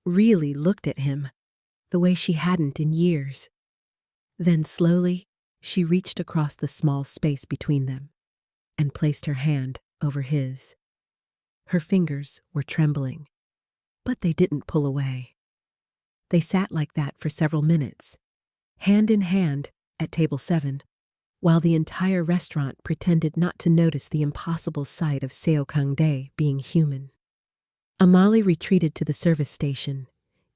Really looked at him, the way she hadn't in years. Then slowly, she reached across the small space between them and placed her hand over his. Her fingers were trembling, but they didn't pull away. They sat like that for several minutes, hand in hand at table 7, while the entire restaurant pretended not to notice the impossible sight of Seo Kangdae being human. Amali retreated to the service station,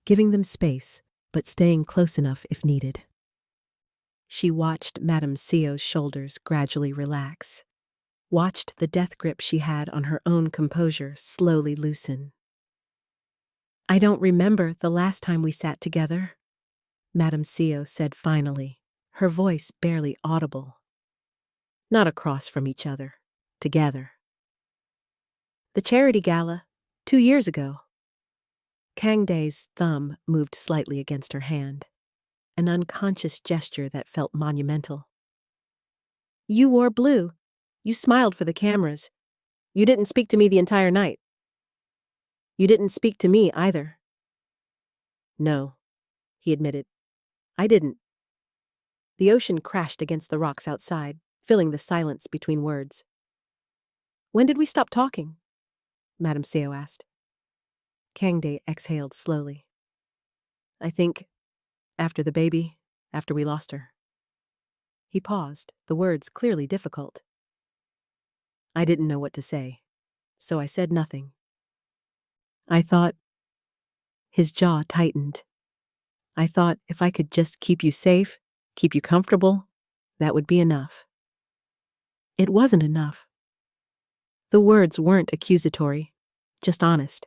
giving them space, but staying close enough if needed. She watched Madame Seo's shoulders gradually relax, watched the death grip she had on her own composure slowly loosen. I don't remember the last time we sat together, Madame Seo said finally, her voice barely audible. Not across from each other, together. The charity gala, 2 years ago. Kang Dae's thumb moved slightly against her hand, an unconscious gesture that felt monumental. You wore blue. You smiled for the cameras. You didn't speak to me the entire night. You didn't speak to me either. No, he admitted. I didn't. The ocean crashed against the rocks outside, filling the silence between words. When did we stop talking? Madame Seo asked. Kang Dae exhaled slowly. I think, after the baby, after we lost her. He paused, the words clearly difficult. I didn't know what to say, so I said nothing. I thought... His jaw tightened. I thought if I could just keep you safe, keep you comfortable, that would be enough. It wasn't enough. The words weren't accusatory, just honest.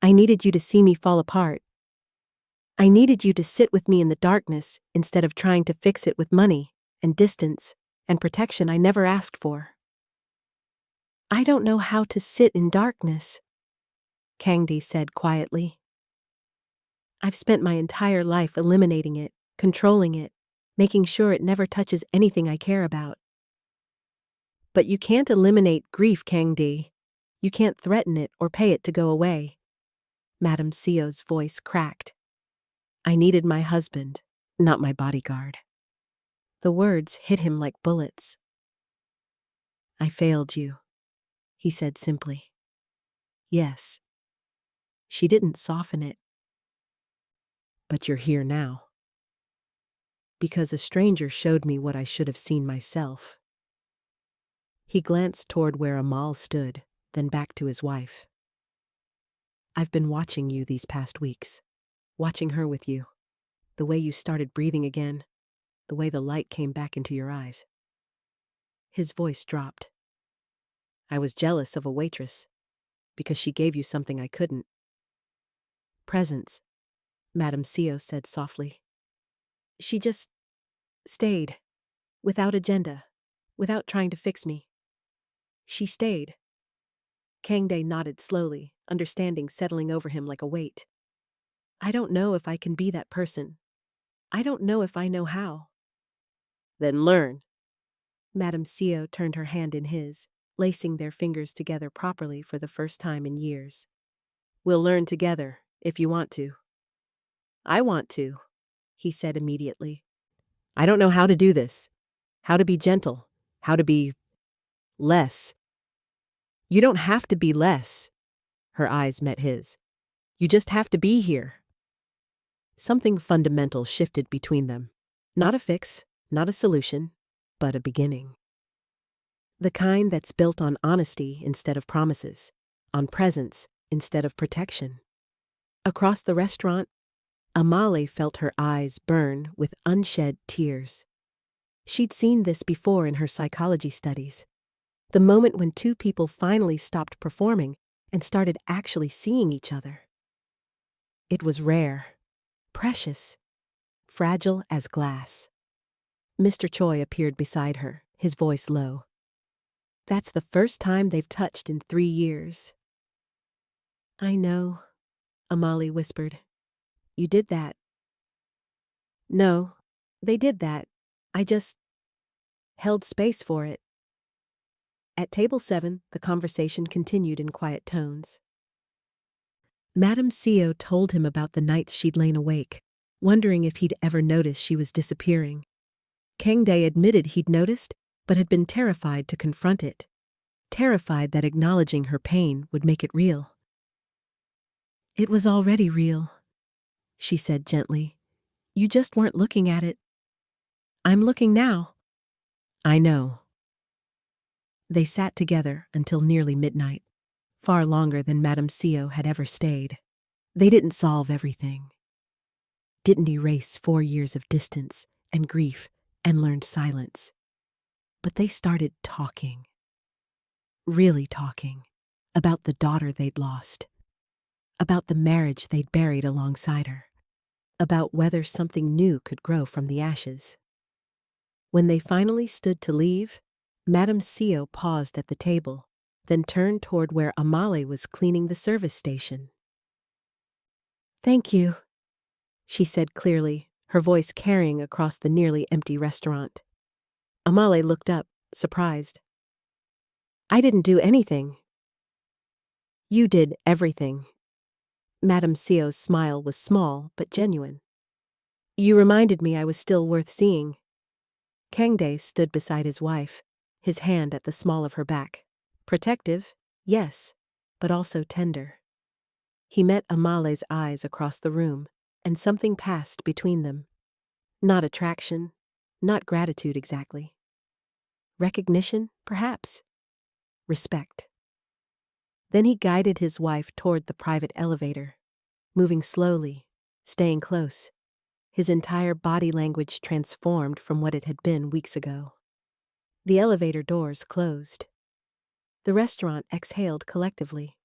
I needed you to see me fall apart. I needed you to sit with me in the darkness instead of trying to fix it with money and distance and protection I never asked for. I don't know how to sit in darkness, Kang Dae said quietly. I've spent my entire life eliminating it, controlling it, making sure it never touches anything I care about. But you can't eliminate grief, Kang Dae. You can't threaten it or pay it to go away. Madame Seo's voice cracked. I needed my husband, not my bodyguard. The words hit him like bullets. I failed you, he said simply. Yes. She didn't soften it. But you're here now. Because a stranger showed me what I should have seen myself. He glanced toward where Amal stood, then back to his wife. I've been watching you these past weeks, watching her with you, the way you started breathing again, the way the light came back into your eyes. His voice dropped. I was jealous of a waitress, because she gave you something I couldn't. Presence, Madame Seo said softly. She just stayed, without agenda, without trying to fix me. She stayed. Kang Dae nodded slowly, understanding settling over him like a weight. I don't know if I can be that person. I don't know if I know how. Then learn. Madame Seo turned her hand in his, lacing their fingers together properly for the first time in years. We'll learn together, if you want to. I want to, he said immediately. I don't know how to do this. How to be gentle. How to be... less. You don't have to be less. Her eyes met his. You just have to be here. Something fundamental shifted between them. Not a fix, not a solution, but a beginning. The kind that's built on honesty instead of promises, on presence instead of protection. Across the restaurant, Amale felt her eyes burn with unshed tears. She'd seen this before in her psychology studies. The moment when two people finally stopped performing and started actually seeing each other. It was rare, precious, fragile as glass. Mr. Choi appeared beside her, his voice low. That's the first time they've touched in 3 years. I know, Amale whispered. You did that. No, they did that. I just held space for it. At table 7, the conversation continued in quiet tones. Madame Seo told him about the nights she'd lain awake, wondering if he'd ever noticed she was disappearing. Kang Dae admitted he'd noticed, but had been terrified to confront it. Terrified that acknowledging her pain would make it real. It was already real, she said gently. You just weren't looking at it. I'm looking now. I know. They sat together until nearly midnight, far longer than Madame Seo had ever stayed. They didn't solve everything. Didn't erase 4 years of distance and grief and learned silence. But they started talking. Really talking about the daughter they'd lost. about the marriage they'd buried alongside her, about whether something new could grow from the ashes. When they finally stood to leave, Madame Seo paused at the table, then turned toward where Amale was cleaning the service station. "Thank you," she said clearly, her voice carrying across the nearly empty restaurant. Amale looked up, surprised. "I didn't do anything." "You did everything." Madame Seo's smile was small but genuine. "You reminded me I was still worth seeing." Kangdae stood beside his wife, his hand at the small of her back. Protective, yes, but also tender. He met Amale's eyes across the room, and something passed between them. Not attraction, not gratitude exactly. Recognition, perhaps. Respect. Then he guided his wife toward the private elevator, moving slowly, staying close, his entire body language transformed from what it had been weeks ago. The elevator doors closed. The restaurant exhaled collectively.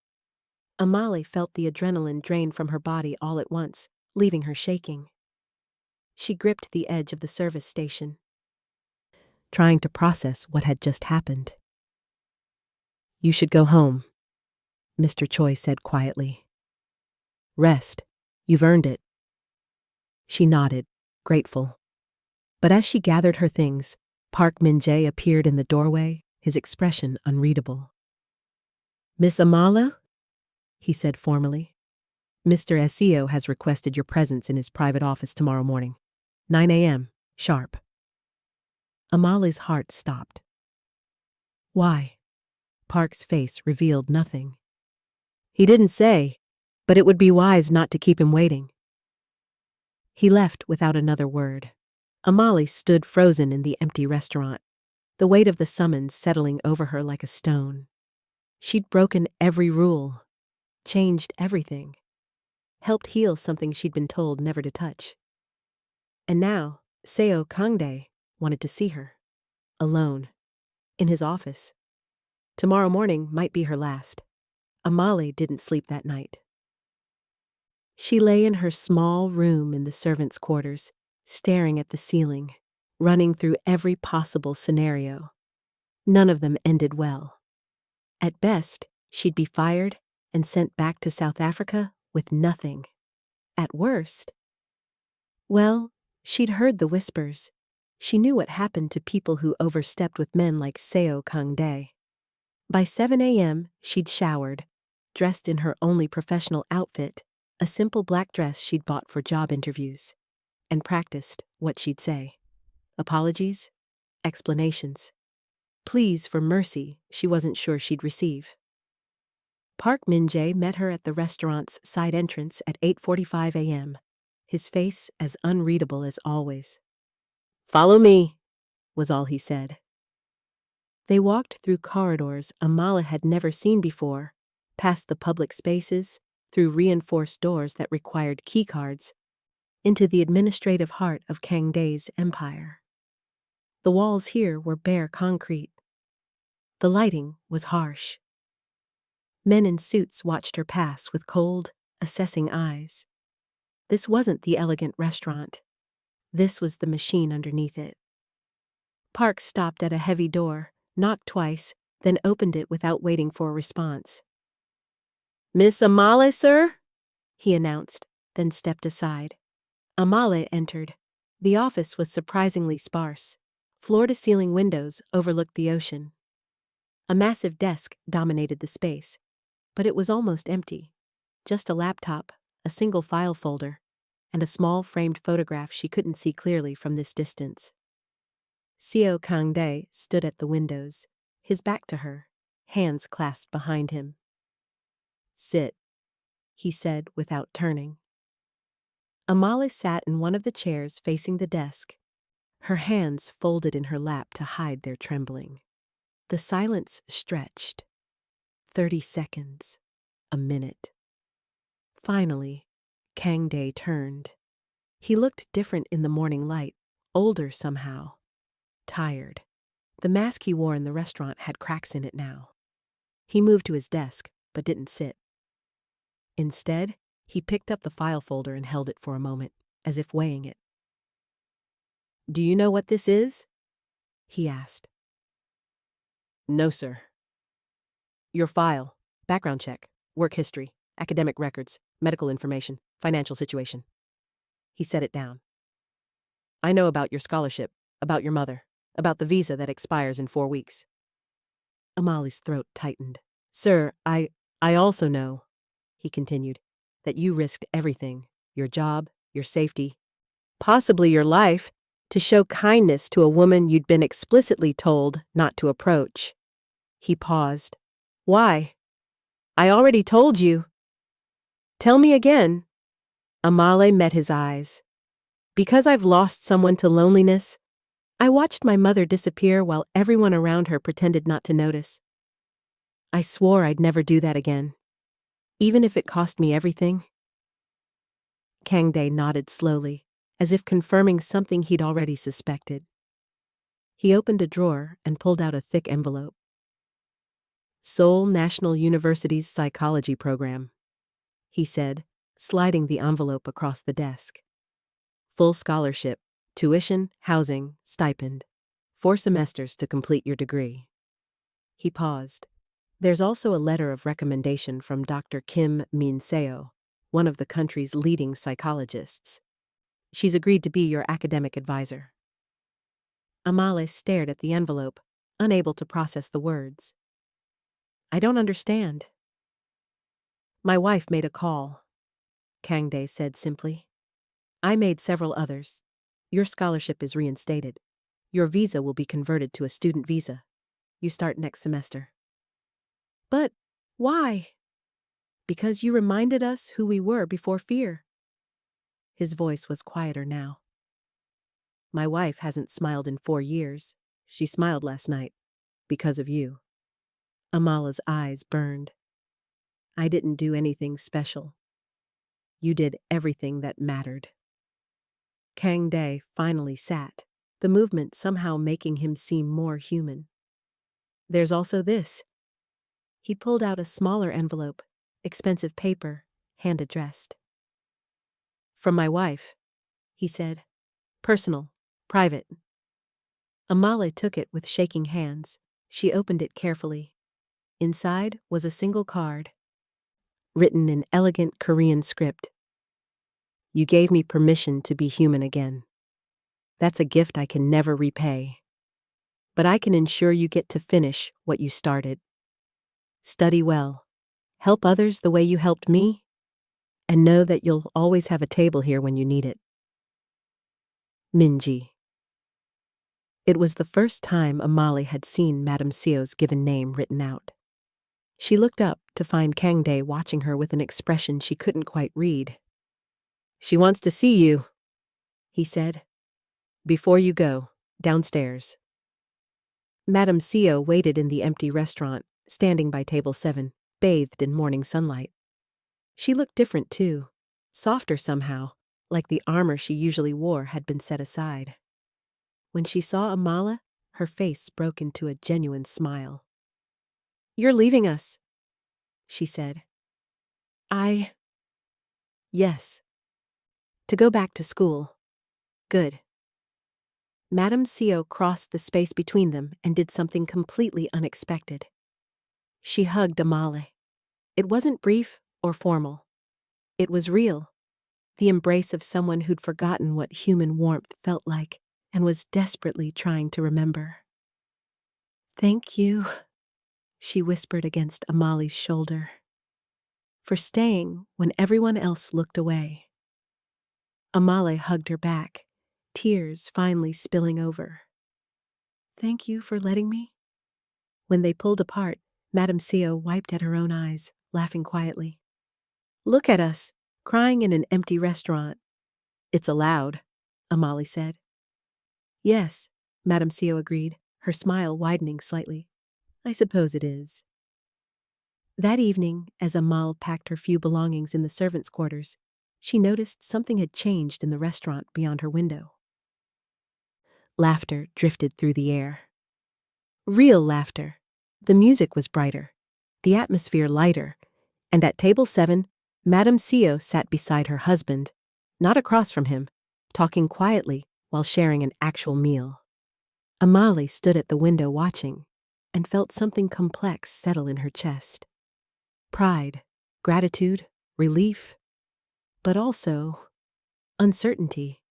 Amale felt the adrenaline drain from her body all at once, leaving her shaking. She gripped the edge of the service station, trying to process what had just happened. "You should go home," Mr. Choi said quietly. "Rest. You've earned it." She nodded, grateful. But as she gathered her things, Park Min-jae appeared in the doorway, his expression unreadable. "Miss Amala?" he said formally. "Mr. Seo has requested your presence in his private office tomorrow morning, 9 a.m., sharp." Amale's heart stopped. "Why?" Park's face revealed nothing. "He didn't say, but it would be wise not to keep him waiting." He left without another word. Amale stood frozen in the empty restaurant, the weight of the summons settling over her like a stone. She'd broken every rule, changed everything, helped heal something she'd been told never to touch. And now, Seo Kangdae wanted to see her, alone, in his office. Tomorrow morning might be her last. Amale didn't sleep that night. She lay in her small room in the servants' quarters, staring at the ceiling, running through every possible scenario. None of them ended well. At best, she'd be fired and sent back to South Africa with nothing. At worst, well, she'd heard the whispers. She knew what happened to people who overstepped with men like Seo Kangdae. By 7 a.m., she'd showered, dressed in her only professional outfit, a simple black dress she'd bought for job interviews, and practiced what she'd say. Apologies, explanations, pleas for mercy she wasn't sure she'd receive. Park Min-jae met her at the restaurant's side entrance at 8:45 a.m., his face as unreadable as always. "Follow me," was all he said. They walked through corridors Amala had never seen before, past the public spaces, through reinforced doors that required keycards, into the administrative heart of Kangdae's empire. The walls here were bare concrete. The lighting was harsh. Men in suits watched her pass with cold, assessing eyes. This wasn't the elegant restaurant. This was the machine underneath it. Park stopped at a heavy door, knocked twice, then opened it without waiting for a response. "Miss Amale, sir?" he announced, then stepped aside. Amale entered. The office was surprisingly sparse. Floor-to-ceiling windows overlooked the ocean. A massive desk dominated the space, but it was almost empty. Just a laptop, a single file folder, and a small framed photograph she couldn't see clearly from this distance. Seo Kangdae stood at the windows, his back to her, hands clasped behind him. "Sit," he said without turning. Amale sat in one of the chairs facing the desk, her hands folded in her lap to hide their trembling. The silence stretched. 30 seconds. A minute. Finally, Kangdae turned. He looked different in the morning light, older somehow. Tired. The mask he wore in the restaurant had cracks in it now. He moved to his desk, but didn't sit. Instead, he picked up the file folder and held it for a moment, as if weighing it. "Do you know what this is?" he asked. "No, sir." "Your file. Background check. Work history. Academic records. Medical information. Financial situation." He set it down. "I know about your scholarship, about your mother, about the visa that expires in 4 weeks." Amali's throat tightened. "Sir, I also know," he continued, "that you risked everything, your job, your safety, possibly your life, to show kindness to a woman you'd been explicitly told not to approach." He paused. "Why? I already told you." "Tell me again." Amale met his eyes. "Because I've lost someone to loneliness. I watched my mother disappear while everyone around her pretended not to notice. I swore I'd never do that again, even if it cost me everything." Kangdae nodded slowly, as if confirming something he'd already suspected. He opened a drawer and pulled out a thick envelope. "Seoul National University's psychology program," he said, sliding the envelope across the desk. "Full scholarship, tuition, housing, stipend. 4 semesters to complete your degree." He paused. "There's also a letter of recommendation from Dr. Kim Min-seo, one of the country's leading psychologists. She's agreed to be your academic advisor." Amale stared at the envelope, unable to process the words. "I don't understand." "My wife made a call," Kangdae said simply. "I made several others. Your scholarship is reinstated. Your visa will be converted to a student visa. You start next semester." "But why?" "Because you reminded us who we were before fear." His voice was quieter now. "My wife hasn't smiled in 4 years. She smiled last night. Because of you." Amala's eyes burned. "I didn't do anything special. You did everything that mattered." Kangdae finally sat, the movement somehow making him seem more human. "There's also this." He pulled out a smaller envelope, expensive paper, hand-addressed. "From my wife," he said. "Personal, private." Amale took it with shaking hands. She opened it carefully. Inside was a single card, written in elegant Korean script. "You gave me permission to be human again. That's a gift I can never repay. But I can ensure you get to finish what you started. Study well, help others the way you helped me, and know that you'll always have a table here when you need it. Minji." It was the first time Amale had seen Madame Seo's given name written out. She looked up to find Kangdae watching her with an expression she couldn't quite read. "She wants to see you," he said. "Before you go, downstairs." Madame Seo waited in the empty restaurant, standing by table 7, bathed in morning sunlight. She looked different too, softer somehow, like the armor she usually wore had been set aside. When she saw Amala, her face broke into a genuine smile. "You're leaving us," she said. Yes. To go back to school." "Good." Madame Seo crossed the space between them and did something completely unexpected. She hugged Amale. It wasn't brief or formal. It was real, the embrace of someone who'd forgotten what human warmth felt like and was desperately trying to remember. "Thank you," she whispered against Amali's shoulder, "for staying when everyone else looked away." Amale hugged her back, tears finally spilling over. "Thank you for letting me." When they pulled apart, Madame Seo wiped at her own eyes, laughing quietly. "Look at us, crying in an empty restaurant." "It's allowed," Amale said. "Yes," Madame Seo agreed, her smile widening slightly. "I suppose it is." That evening, as Amal packed her few belongings in the servants' quarters, she noticed something had changed in the restaurant beyond her window. Laughter drifted through the air. Real laughter. The music was brighter, the atmosphere lighter, and at table 7, Madame Seo sat beside her husband, not across from him, talking quietly while sharing an actual meal. Amali stood at the window watching and felt something complex settle in her chest. Pride, gratitude, relief, but also uncertainty.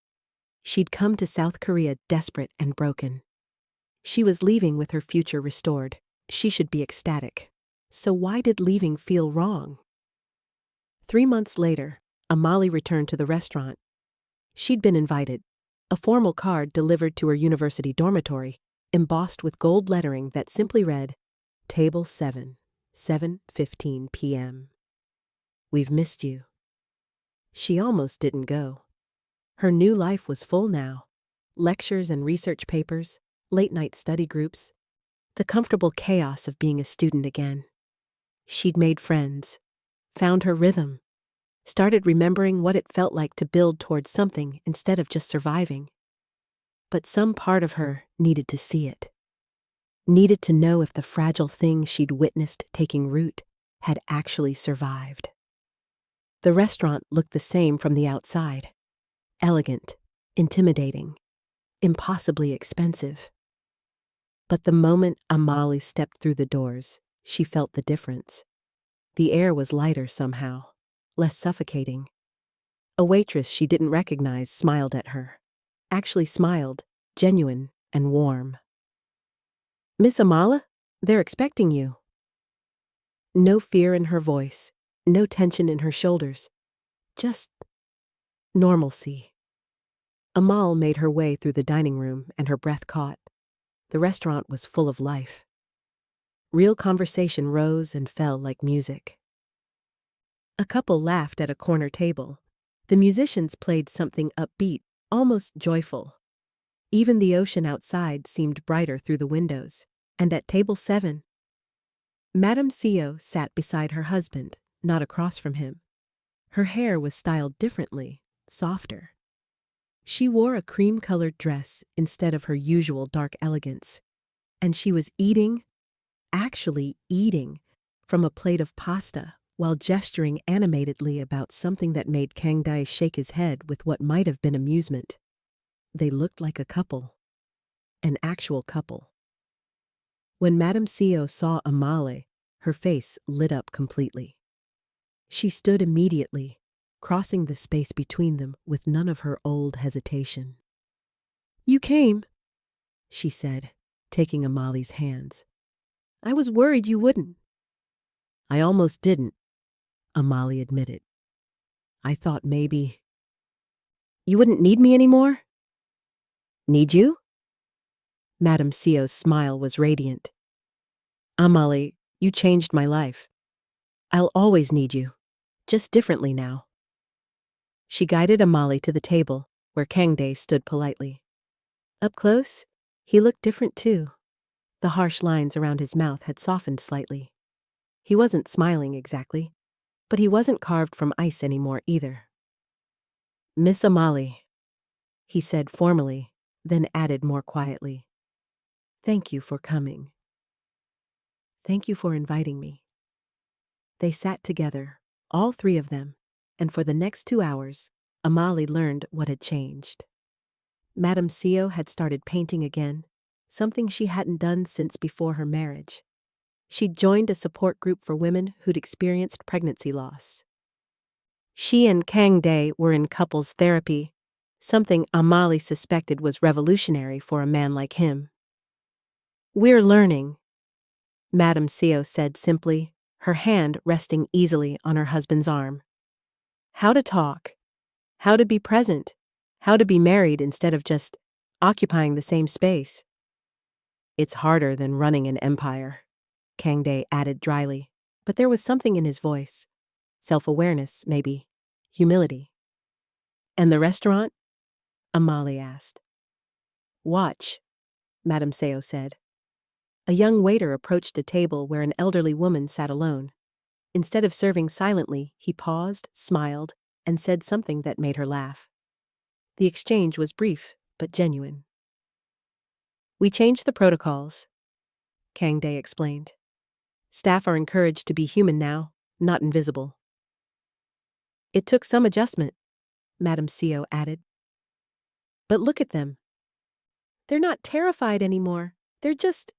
She'd come to South Korea desperate and broken. She was leaving with her future restored. She should be ecstatic. So why did leaving feel wrong? 3 months later, Amali returned to the restaurant. She'd been invited. A formal card delivered to her university dormitory, embossed with gold lettering that simply read, Table 7, 7:15 p.m. We've missed you. She almost didn't go. Her new life was full now. Lectures and research papers, late-night study groups, the comfortable chaos of being a student again. She'd made friends, found her rhythm, started remembering what it felt like to build towards something instead of just surviving. But some part of her needed to see it. Needed to know if the fragile thing she'd witnessed taking root had actually survived. The restaurant looked the same from the outside. Elegant, intimidating, impossibly expensive. But the moment Amali stepped through the doors, she felt the difference. The air was lighter somehow, less suffocating. A waitress she didn't recognize smiled at her. Actually smiled, genuine and warm. Miss Amala, they're expecting you. No fear in her voice, no tension in her shoulders, just normalcy. Amal made her way through the dining room and her breath caught. The restaurant was full of life. Real conversation rose and fell like music. A couple laughed at a corner table. The musicians played something upbeat, almost joyful. Even the ocean outside seemed brighter through the windows. And at table 7, Madame Seo sat beside her husband, not across from him. Her hair was styled differently, softer. She wore a cream-colored dress instead of her usual dark elegance, and she was actually eating, from a plate of pasta while gesturing animatedly about something that made Kang Dae shake his head with what might have been amusement. They looked like a couple, an actual couple. When Madame Seo saw Amale, her face lit up completely. She stood immediately, crossing the space between them with none of her old hesitation. "You came," she said, taking Amali's hands. "I was worried you wouldn't." "I almost didn't," Amali admitted. "I thought maybe—" "You wouldn't need me anymore?" "Need you?" Madame Seo's smile was radiant. "Amali, you changed my life. I'll always need you, just differently now." She guided Amali to the table, where Kang Dae stood politely. Up close, he looked different too. The harsh lines around his mouth had softened slightly. He wasn't smiling exactly, but he wasn't carved from ice anymore either. "Miss Amali," he said formally, then added more quietly. "Thank you for coming. Thank you for inviting me." They sat together, all three of them, and for the next 2 hours, Amali learned what had changed. Madame Seo had started painting again, something she hadn't done since before her marriage. She'd joined a support group for women who'd experienced pregnancy loss. She and Kang Dae were in couples therapy, something Amali suspected was revolutionary for a man like him. "We're learning," Madame Seo said simply, her hand resting easily on her husband's arm. "How to talk, how to be present, how to be married instead of just occupying the same space." "It's harder than running an empire," Kang Dae added dryly, but there was something in his voice. Self-awareness, maybe. Humility. "And the restaurant?" Amali asked. "Watch," Madame Seo said. A young waiter approached a table where an elderly woman sat alone. Instead of serving silently, he paused, smiled, and said something that made her laugh. The exchange was brief, but genuine. "We changed the protocols," Kang Dae explained. "Staff are encouraged to be human now, not invisible." It took some adjustment, Madam Co added. But look at them. They're not terrified anymore. They're just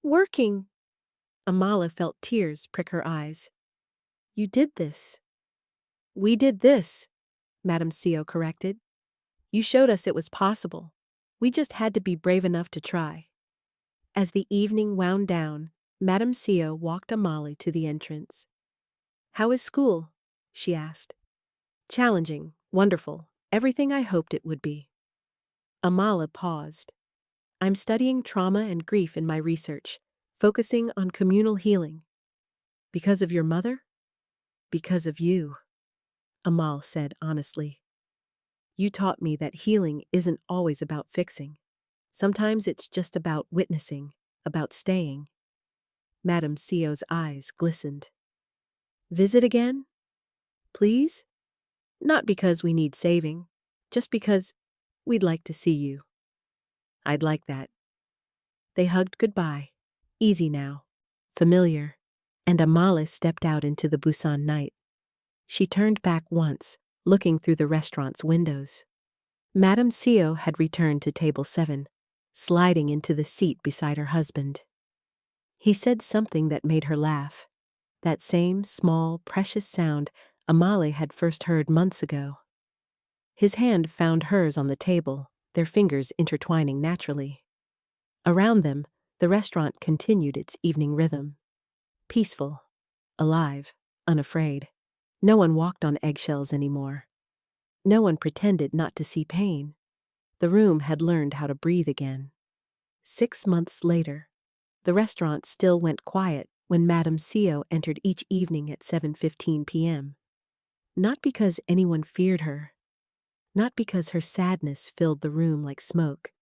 working. Amala felt tears prick her eyes. You did this. We did this, Madam Co corrected. You showed us it was possible. We just had to be brave enough to try. As the evening wound down, Madam Co walked Amali to the entrance. How is school? She asked. Challenging, wonderful, everything I hoped it would be. Amala paused. I'm studying trauma and grief in my research, focusing on communal healing. Because of your mother? Because of you, Amal said honestly. You taught me that healing isn't always about fixing. Sometimes it's just about witnessing, about staying. Madam Co's eyes glistened. Visit again? Please? Not because we need saving, just because we'd like to see you. I'd like that. They hugged goodbye, easy now, familiar, and Amala stepped out into the Busan night. She turned back once, looking through the restaurant's windows. Madam Co had returned to table 7, sliding into the seat beside her husband. He said something that made her laugh, that same small, precious sound Amale had first heard months ago. His hand found hers on the table, their fingers intertwining naturally. Around them, the restaurant continued its evening rhythm. Peaceful, alive, unafraid. No one walked on eggshells anymore. No one pretended not to see pain. The room had learned how to breathe again. 6 months later, the restaurant still went quiet when Madam Co entered each evening at 7:15 p.m. Not because anyone feared her, not because her sadness filled the room like smoke,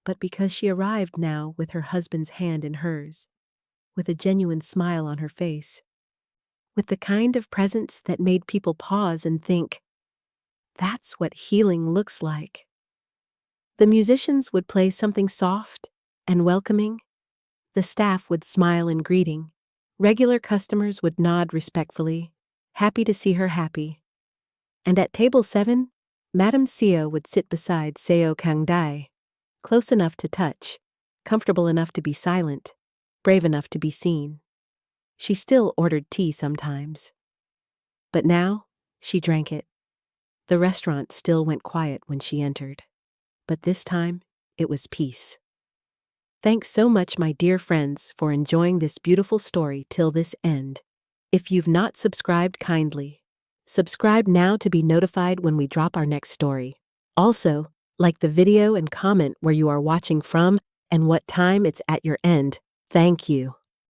but because she arrived now with her husband's hand in hers, with a genuine smile on her face, with the kind of presence that made people pause and think, that's what healing looks like. The musicians would play something soft and welcoming. The staff would smile in greeting. Regular customers would nod respectfully, happy to see her happy. And at table 7, Madam Co would sit beside Seo Kang-dae, close enough to touch, comfortable enough to be silent, brave enough to be seen. She still ordered tea sometimes. But now, she drank it. The restaurant still went quiet when she entered. But this time, it was peace. Thanks so much, my dear friends, for enjoying this beautiful story till this end. If you've not subscribed, kindly subscribe now to be notified when we drop our next story. Also, like the video and comment where you are watching from and what time it's at your end. Thank you.